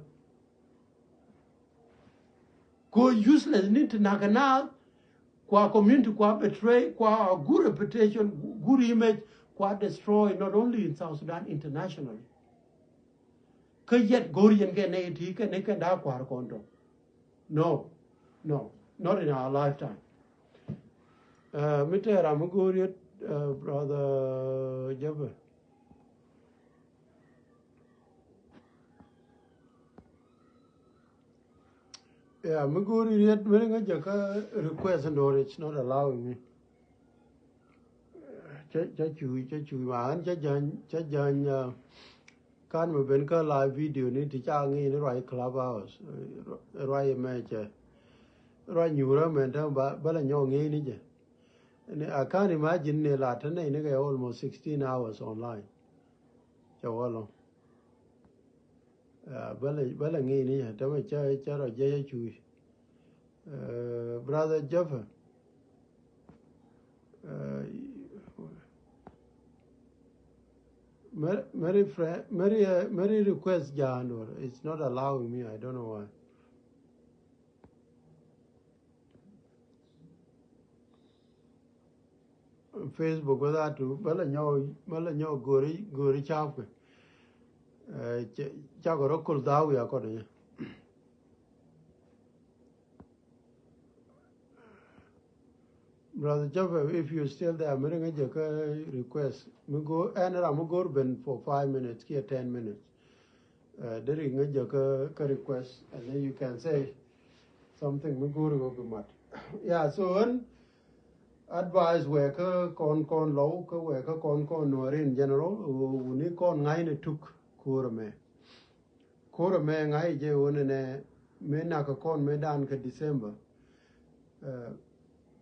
S1: go useless into Naganal, qua community, qua betray, qua good reputation, good image, qua destroy not only in South Sudan, internationally. Yet Gorian get naked aqua condo. No, not in our lifetime. Mr. Ramaguriat, Brother Jabba. Yeah, Maguri yet wearing a jaka request and or it's not allowing me. Chachu, man, Chajan, can we benka live video need to chang in the right clubhouse, right match, right new room and Balanyong in it. And I can't imagine the Latin, almost 16 hours online. Chawalo. Balangini, Tamacha, Chara Jayachu. Brother Jaffa. Mary request Jan, it's not allowing me, I don't know why. Facebook with that too, Balanyo Gori Chapke. Chagorokul Dawi according. Brother Jaffa, if you're still there, I'm going to request. I'm going to for 5 minutes, here 10 minutes. There is a request, and then you can say something. Yeah, so advise where con low, where con Nueri in general, who need con nine took Kurame. Kurame, I je one in a menaka con medan December.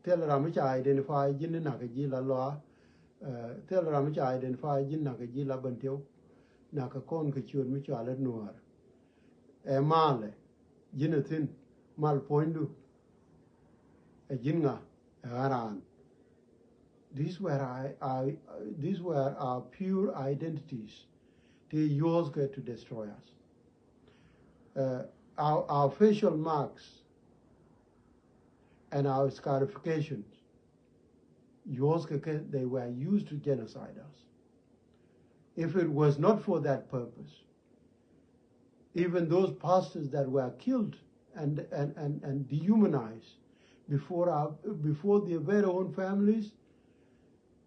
S1: Tell Ramicha identify Jin Nakajila law. Tell Ramicha identify Jin Nakajila Bantil, Nakakon Kachur Michalet Nuer. A male, Jinathin, Mal Poindu, a Jinga, a Haran. These were our pure identities. They yours get to destroy us. Our facial marks and our scarifications, they were used to genocide us. If it was not for that purpose, even those pastors that were killed and dehumanized before their very own families,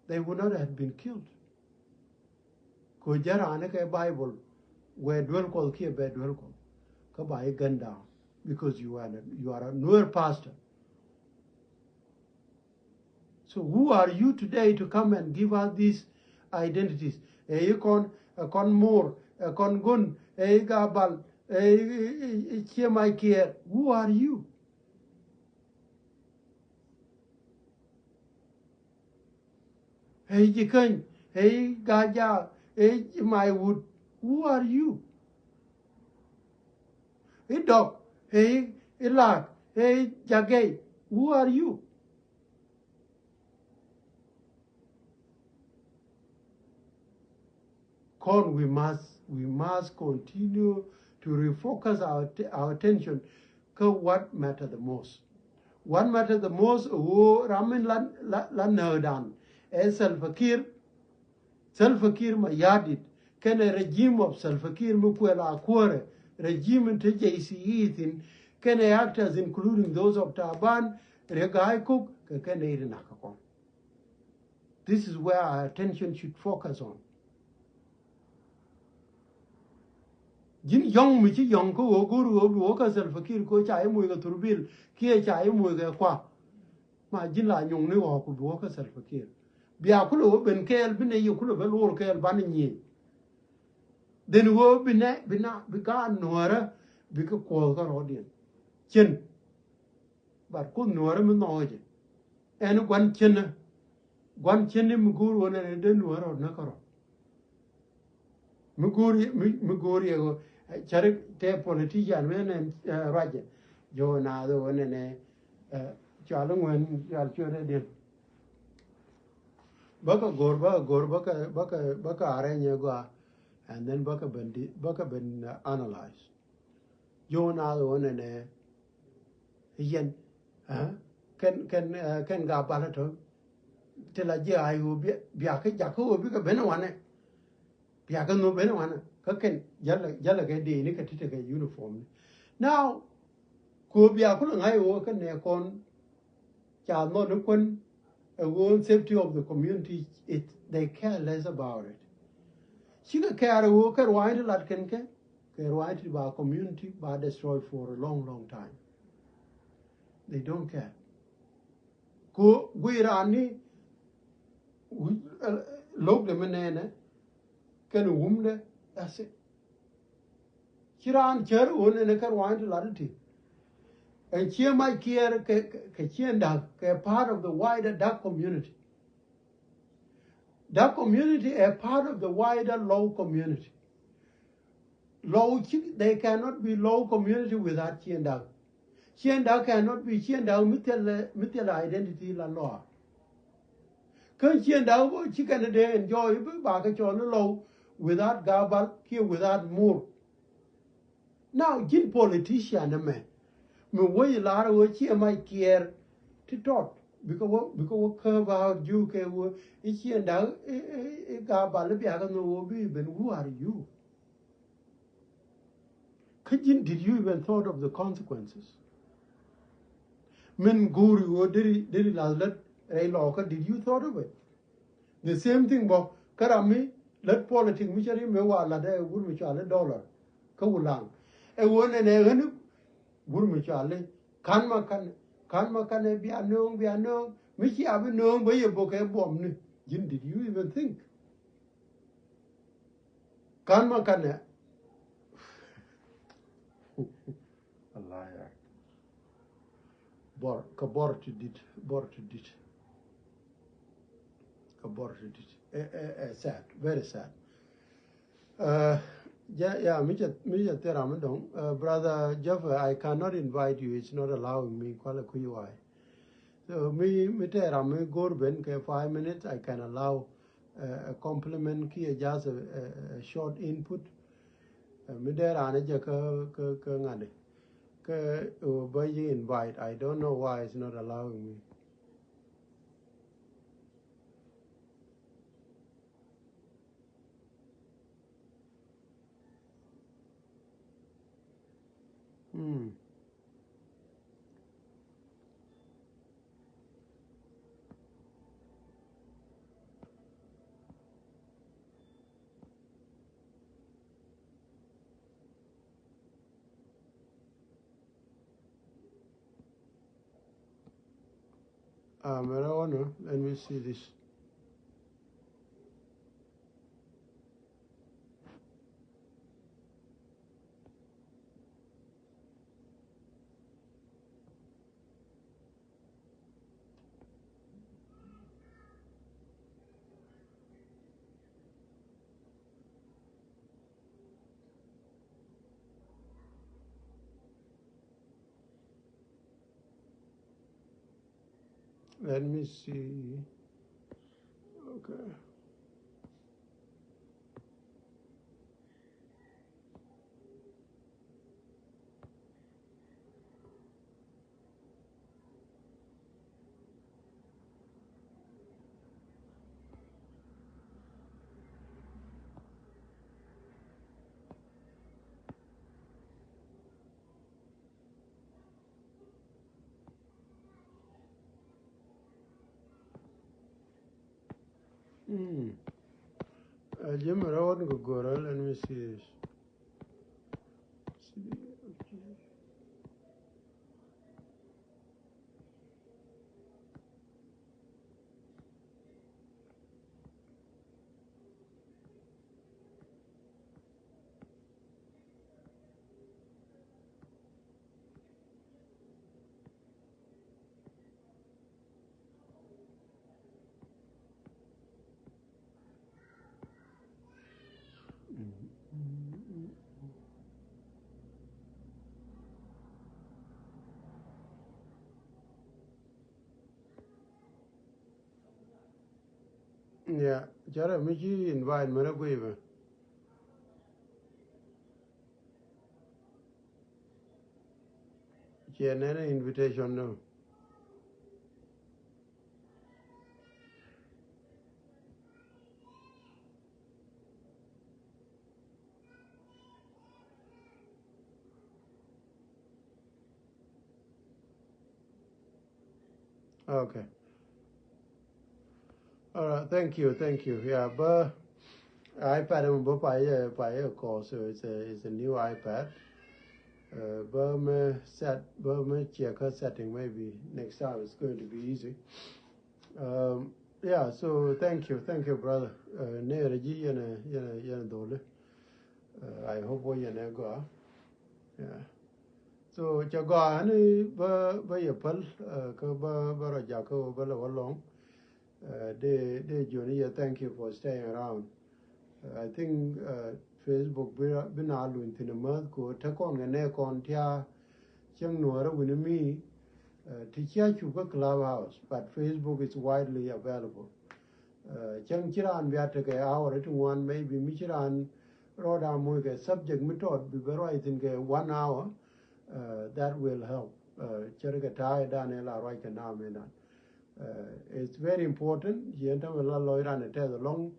S1: they would not have been killed. Kujara Bible, where dwell call here bed dwell call, kabai gun down because you are a newer pastor. So who are you today to come and give out these identities? A con more, a con gun, a gabal, a my care. Who are you? Hey Jikan, hey Gaja, hey my wood. Who are you? Hey dog, hey Ilak, hey Jagay. Who are you? We must continue to refocus our attention to what matters the most. What matters the most, Ramin Lan Self-Fakir Mayadit, can a regime of Self-Fakir Mukwela Akware, regime to JCE thin can actors including those of Taban, Regai Cook, can Nakakon. This is where our attention should focus on. Jin young Michi young ko guru woka self-fakir ko chai muiga turbil, kia chai muiga kwa. Ma jin la nyong ni woku woka self-fakir. Biakulo ben kel bine yukulo belor kel baninyi. Then wo bina bika Nuera bika kwalka rodin. Chin. But kun Nuera minoje. And one chin muguru and then Nuera or Nakaro. Muguri charik te politician men and Raja. Jo na the one and Chalung when Yalchura Baka Gorba Baka Aranya and then Baka ben analyzed. Jo na the one and yen can ga balato till a year I will be Biaka Jaco bigger Benawane. Biaka no Benawana. Kaken Jala get the Nicatita uniform. Now, could be a cool high work and their con child not open a world safety of the community, they care less about it. She can care a worker wide lot can care wide by community by destroyed for a long time. They don't care. Go Guirani look the manana can a woman that's it. Kiran chair own and a car wide latitude. And here my care part of the wider dark community. Dark community a part of the wider low community. Low they cannot be low community without Chiendag. Chiendag cannot be Chiendag mutual identity la law. Can Chiendag chicken day enjoy baggage on the low without gabal here without more. Now gin politician a man. Me way lara wo chi mai care to talk because curve out you ke wo ichi and ga bal bi aga no wo bi ben who are you? Did you even thought of the consequences? Men guru wo did let ray loka did you thought of it? The same thing about karami let politics mi chari me wa la de gur mi chala dollar ka ulang e won ne Gurmichale, Kanmakan Bianong, Michi Abinong, where you book a bomb. Jim, did you even think? Kanmakan. A liar. Aborted it. Sad, very sad. Yeah, Brother Jeff, I cannot invite you. It's not allowing me. So me Gorben, 5 minutes. I can allow a compliment. Just a short input. Me there anaja ka ngade. By invite. I don't know why it's not allowing me. Marijuana, let me see this. Let me see. Okay. Jim Road Gogoro, let me see this. Yeah, Jara Michi invite Maragueva. She had an invitation no. Okay. All right, thank you. Yeah, but iPad by a course, so it's a new iPad. But me check her setting. Maybe next time it's going to be easy. Yeah. So thank you, brother. Nueri yana dole. I hope we yana go. Yeah. So chaga ani ba yapal ka ba raja ka ba la walong. De Johnny, thank you for staying around. I think Facebook been alu in the month ko ta kon ne kon tia chang Nuer with me to church clubhouse, but Facebook is widely available. Chang chiran biata ke hour to one maybe michiran roda mo ke subject method be right in ke 1 hour that will help. Cherga tai dan la right na me na. It's very important. Yenta la loira ne te long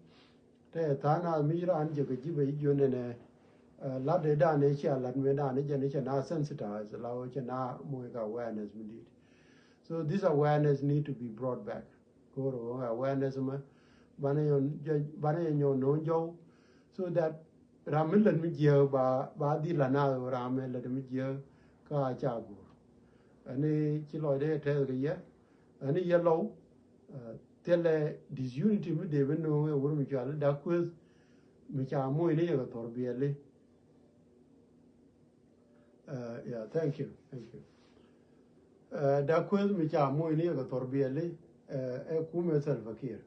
S1: te thana mira anje ke jibe yone ne la de da ne cha la me da ne jene cha na sensitize la cha na mo ka awareness we need. So this awareness need to be brought back. Go to awareness ma bana yon no jo so that ramel le mi je ba di la na ramel le mi je ka cha gu. Ani chi lo de te ke ye ani ye lo tele disunity mi de no e wor mi jale da quiz mi cha mo ni ye tor biele. Yeah, thank you. Da quiz mi cha mo ni ye tor biele e ku me sel fakir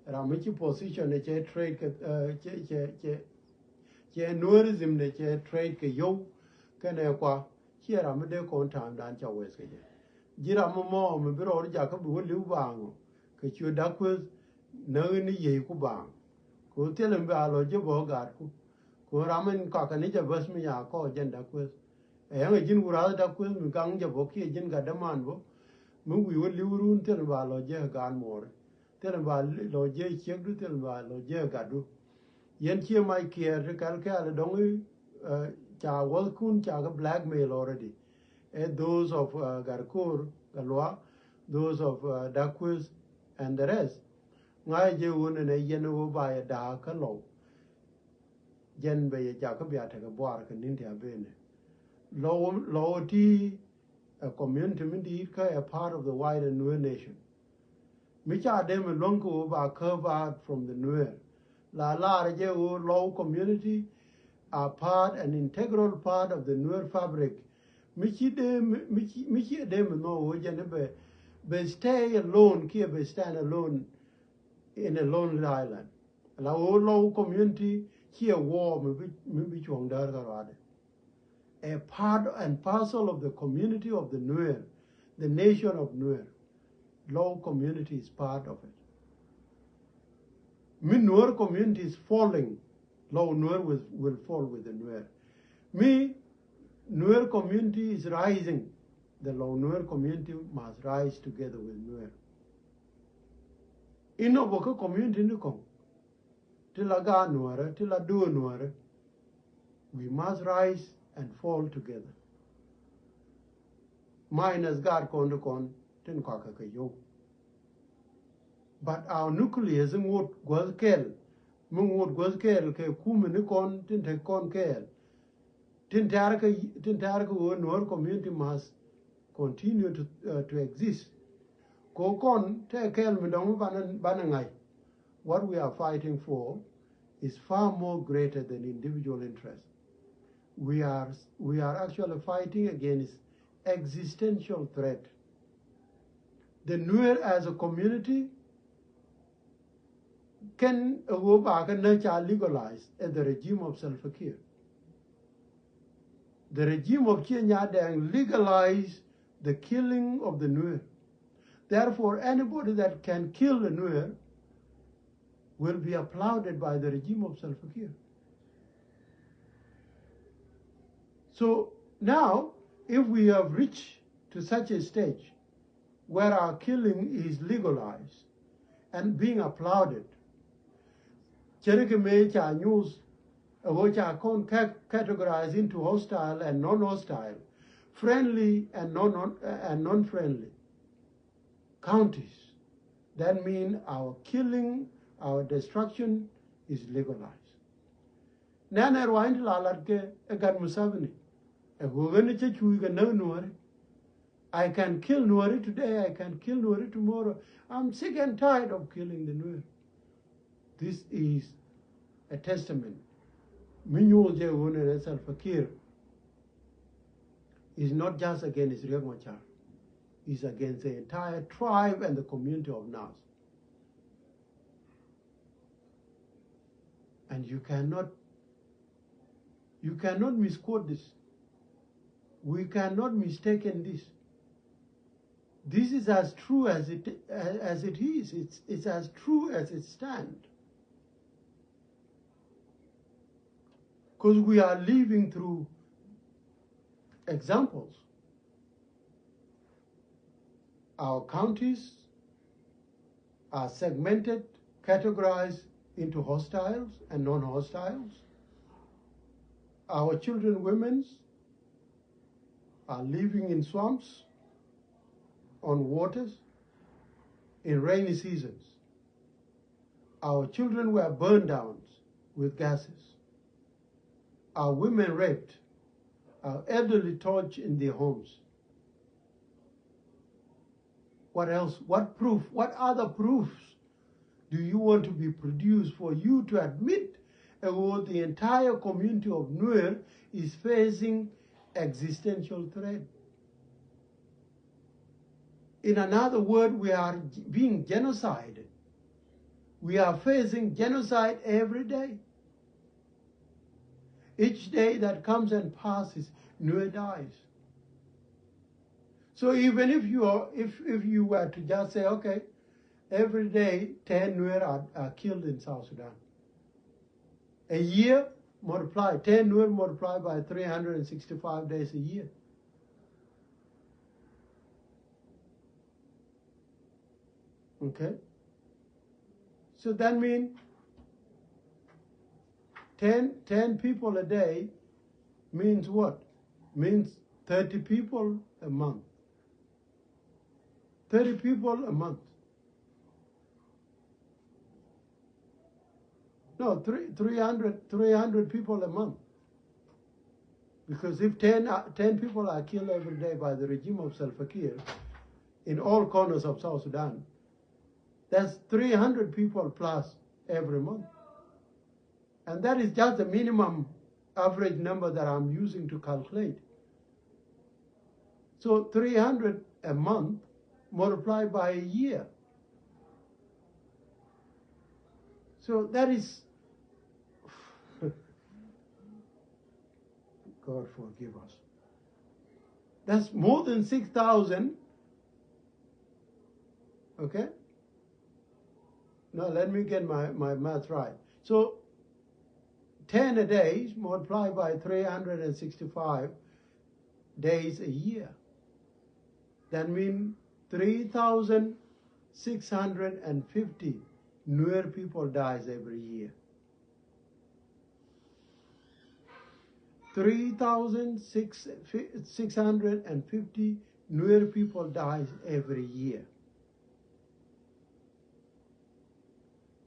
S1: ra mi chi position ne che trade che Nuerism ne che trade ke yo ke ne kwa chi ra mi de kon tan dan cha wes ke jira mo mi biro ja ka bu liu bang ke chu da quiz no ni ye ku bang ko tele ba lo je bo ga ko ramen ka ka ni je bas mi ya ko jen da quiz e yang jin ura da quiz mi kang je bo ki jin ga da man bo mi wi wo liu run tele ba lo je ga more tele ba lo je che du tele ba lo je ga du yen che mai ke ka le dong cha wol kun cha ga blackmail already. Those of Garkur, Galwa, those of Dakwis, and the rest. Ngai je un ne yenu ba ya da ka lo. Jen be ya ja ka bia ta ka bwar ka nin ta bene. Lo ti a community mindi ka a part of the wider Nuer nation. Micha dem lonko ba curve out from the Nuer. La je low community are part an integral part of the Nuer fabric. Michi dem no jene be stay alone, kia be stand alone in a lonely island. La low community here war maybe chuang dar garade. A part and parcel of the community of the Nuer, the nation of Nuer. Low community is part of it. Nuer community is falling. Low Nuer will fall with the Nuer. Nuer community is rising. The Low Nuer community must rise together with Nuer. Ino boka community nikong. Tila ga Nuer, tila do Nuer. We must rise and fall together. Minus God kon tin kwaka kayo. But our nucleus ngot gwal kel, mungot gwal kel ke kumene kon tinte kon kel. Tintarka Nuer community must continue to exist. Ko kon te kel midong banangai. What we are fighting for is far more greater than individual interest. We are actually fighting against existential threat. The Nuer as a community can go back and legalize at the regime of Salva Kiir. The regime of Kenya legalized the killing of the Nuer. Therefore, anybody that can kill the Nuer will be applauded by the regime of Salva Kiir. So now, if we have reached to such a stage where our killing is legalized and being applauded, Cherikeme news which are categorized into hostile and non-hostile, friendly and non-friendly counties. That means our killing, our destruction is legalized. Nana Rwanda lalatke egan musavini. I can kill Nueri today, I can kill Nueri tomorrow. I'm sick and tired of killing the Nuer. This is a testament. Minyul Jewone Salva Kiir is not just against Riek Machar, it's against the entire tribe and the community of Nas. And you cannot misquote this. We cannot mistaken this. This is as true as it is. It's as true as it stands. Because we are living through examples. Our counties are segmented, categorized into hostiles and non-hostiles. Our children, women are living in swamps, on waters, in rainy seasons. Our children were burned down with gases. Our women raped. Our elderly tortured in their homes. What else? What proof? What other proofs do you want to be produced for you to admit that the entire community of Nuer is facing existential threat? In another word, we are being genocided. We are facing genocide every day. Each day that comes and passes, Nuer dies. So even if you were to just say, okay, every day 10 Nuer are killed in South Sudan. A year, multiply, 10 Nuer multiplied by 365 days a year. Okay? So that means 10 people a day means what? Means 30 people a month. 30 people a month. No, 300 people a month. Because if 10 people are killed every day by the regime of Salva Kiir in all corners of South Sudan, that's 300 people plus every month. And that is just the minimum average number that I'm using to calculate. So 300 a month multiplied by a year. So that is, God forgive us. That's more than 6,000. Okay? Now let me get my math right. So 10 a day multiplied by 365 days a year. That means 3,650 Nuer people dies every year. 3,650 Nuer people dies every year.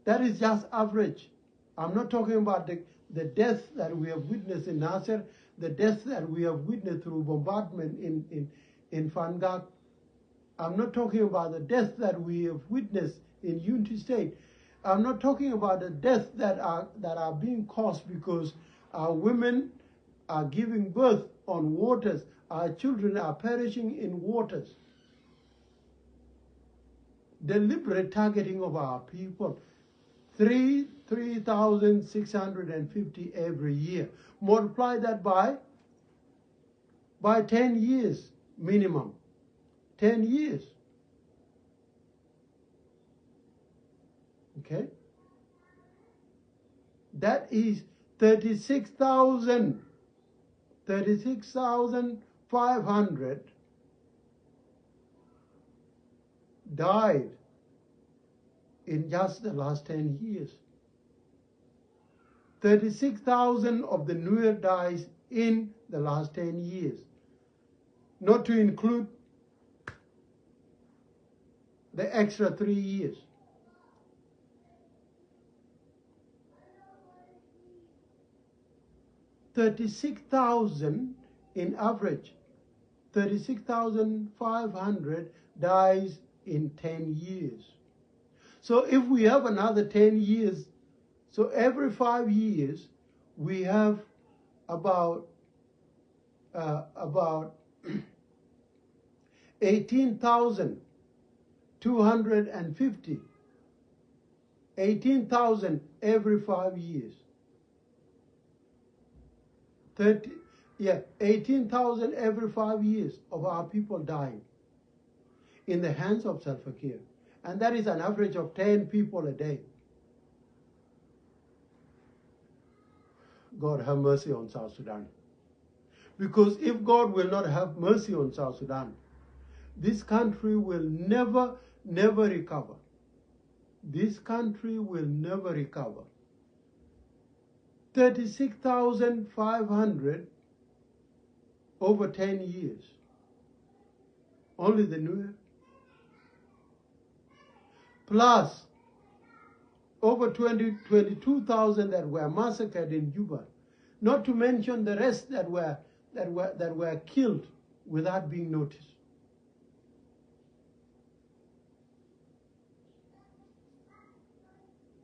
S1: That is just average. I'm not talking about the deaths that we have witnessed in Nasser, the deaths that we have witnessed through bombardment in Fangak. I'm not talking about the deaths that we have witnessed in Unity State. I'm not talking about the deaths that are being caused because our women are giving birth on waters, our children are perishing in waters. Deliberate targeting of our people. 3,650 every year. Multiply that by 10 years minimum. 10 years. Okay? That is 36,500 died in just the last 10 years. 36,000 of the Nuer dies in the last 10 years. Not to include the extra 3 years. $36,000 in average. 36,500 dies in 10 years. So if we have another 10 years, so every 5 years, we have about 18,250. 18,000 every 5 years. 18,000 every 5 years of our people dying in the hands of Salva Kiir. And that is an average of 10 people a day. God have mercy on South Sudan. Because if God will not have mercy on South Sudan, this country will never recover. This country will never recover. 36,500 over 10 years. Only the Nuer. Plus over 22,000 that were massacred in Juba. Not to mention the rest that were killed without being noticed.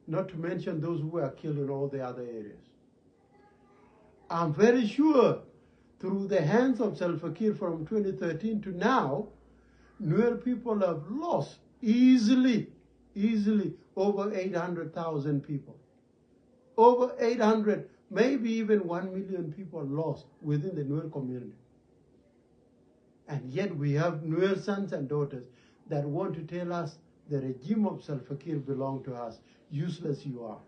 S1: Not to mention those who were killed in all the other areas. I'm very sure through the hands of Salva Kiir from 2013 to now, Nuer people have lost easily over 800,000 people. Over 800, maybe even 1 million people lost within the Nuer community. And yet we have Nuer sons and daughters that want to tell us the regime of Salva Kiir belongs to us. Useless you are.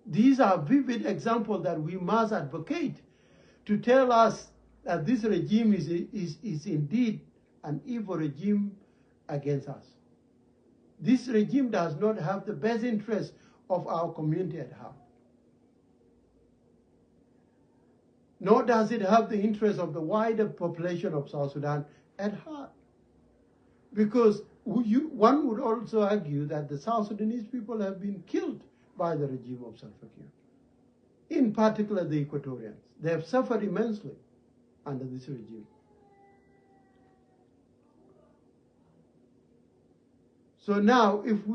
S1: These are vivid examples that we must advocate to tell us that this regime is indeed an evil regime against us. This regime does not have the best interest of our community at heart. Nor does it have the interest of the wider population of South Sudan at heart. Because one would also argue that the South Sudanese people have been killed by the regime of Salva Kiir. In particular, the Equatorians. They have suffered immensely under this regime. So now, if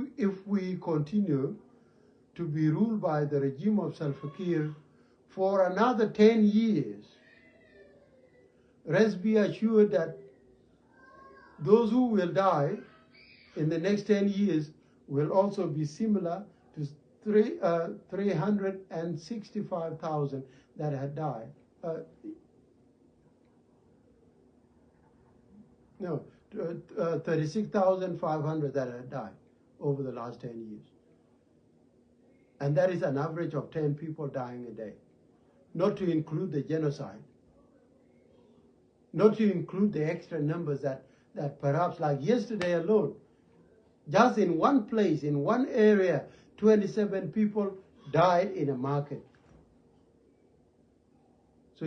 S1: we continue to be ruled by the regime of Salva Kiir for another 10 years, rest be assured that those who will die in the next 10 years will also be similar to 365,000 that had died. 36,500 that had died over the last 10 years. And that is an average of 10 people dying a day. Not to include the genocide. Not to include the extra numbers that perhaps, like yesterday alone, just in one place, in one area, 27 people died in a market. So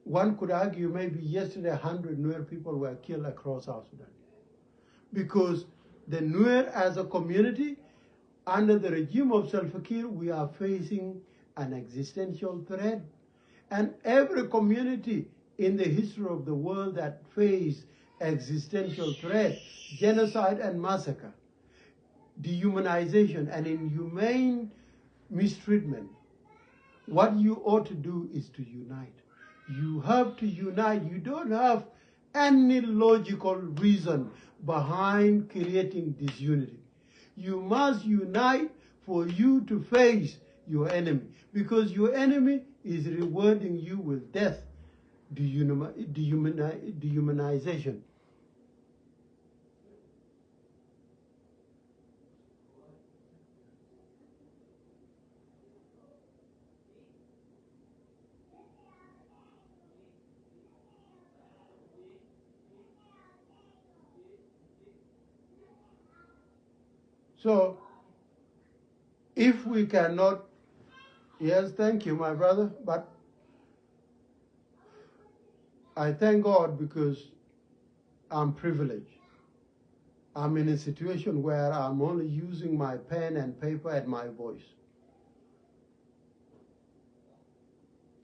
S1: one could argue maybe yesterday 100 Nuer people were killed across South Sudan. Because the Nuer as a community, under the regime of Salva Kiir, we are facing an existential threat. And every community in the history of the world that faced existential threat, genocide and massacre, dehumanization and inhumane mistreatment, what you ought to do is to unite. You have to unite. You don't have any logical reason behind creating disunity. You must unite for you to face your enemy, because your enemy is rewarding you with death, dehumanization. So, if we cannot, yes, thank you, my brother, but I thank God because I'm privileged. I'm in a situation where I'm only using my pen and paper and my voice.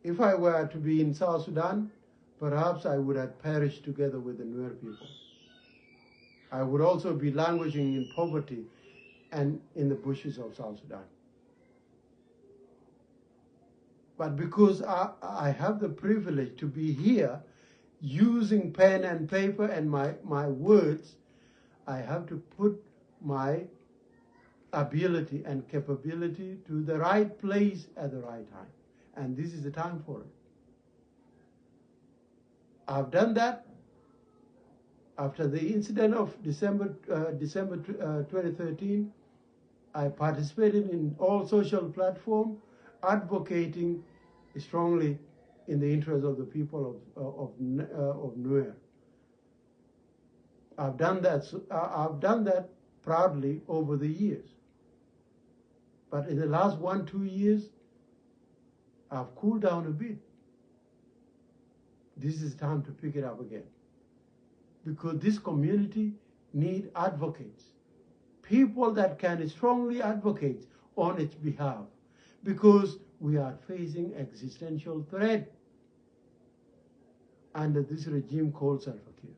S1: If I were to be in South Sudan, perhaps I would have perished together with the Nuer people. I would also be languishing in poverty and in the bushes of South Sudan. But because I have the privilege to be here using pen and paper and my words, I have to put my ability and capability to the right place at the right time. And this is the time for it. I've done that after the incident of December 2013. I participated in all social platforms, advocating strongly in the interest of the people of Nuer. I've done that proudly over the years. But in the last 1-2 years, I've cooled down a bit. This is time to pick it up again, because this community needs advocates, people that can strongly advocate on its behalf, because we are facing existential threat under this regime called Salva Kiir.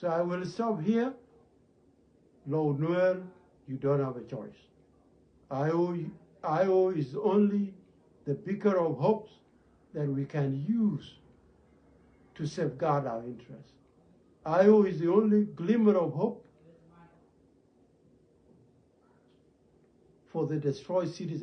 S1: So I will stop here. Lord Nuer, you don't have a choice. IO is only the beacon of hopes that we can use to safeguard our interests. IO is the only glimmer of hope for the destroyed citizens.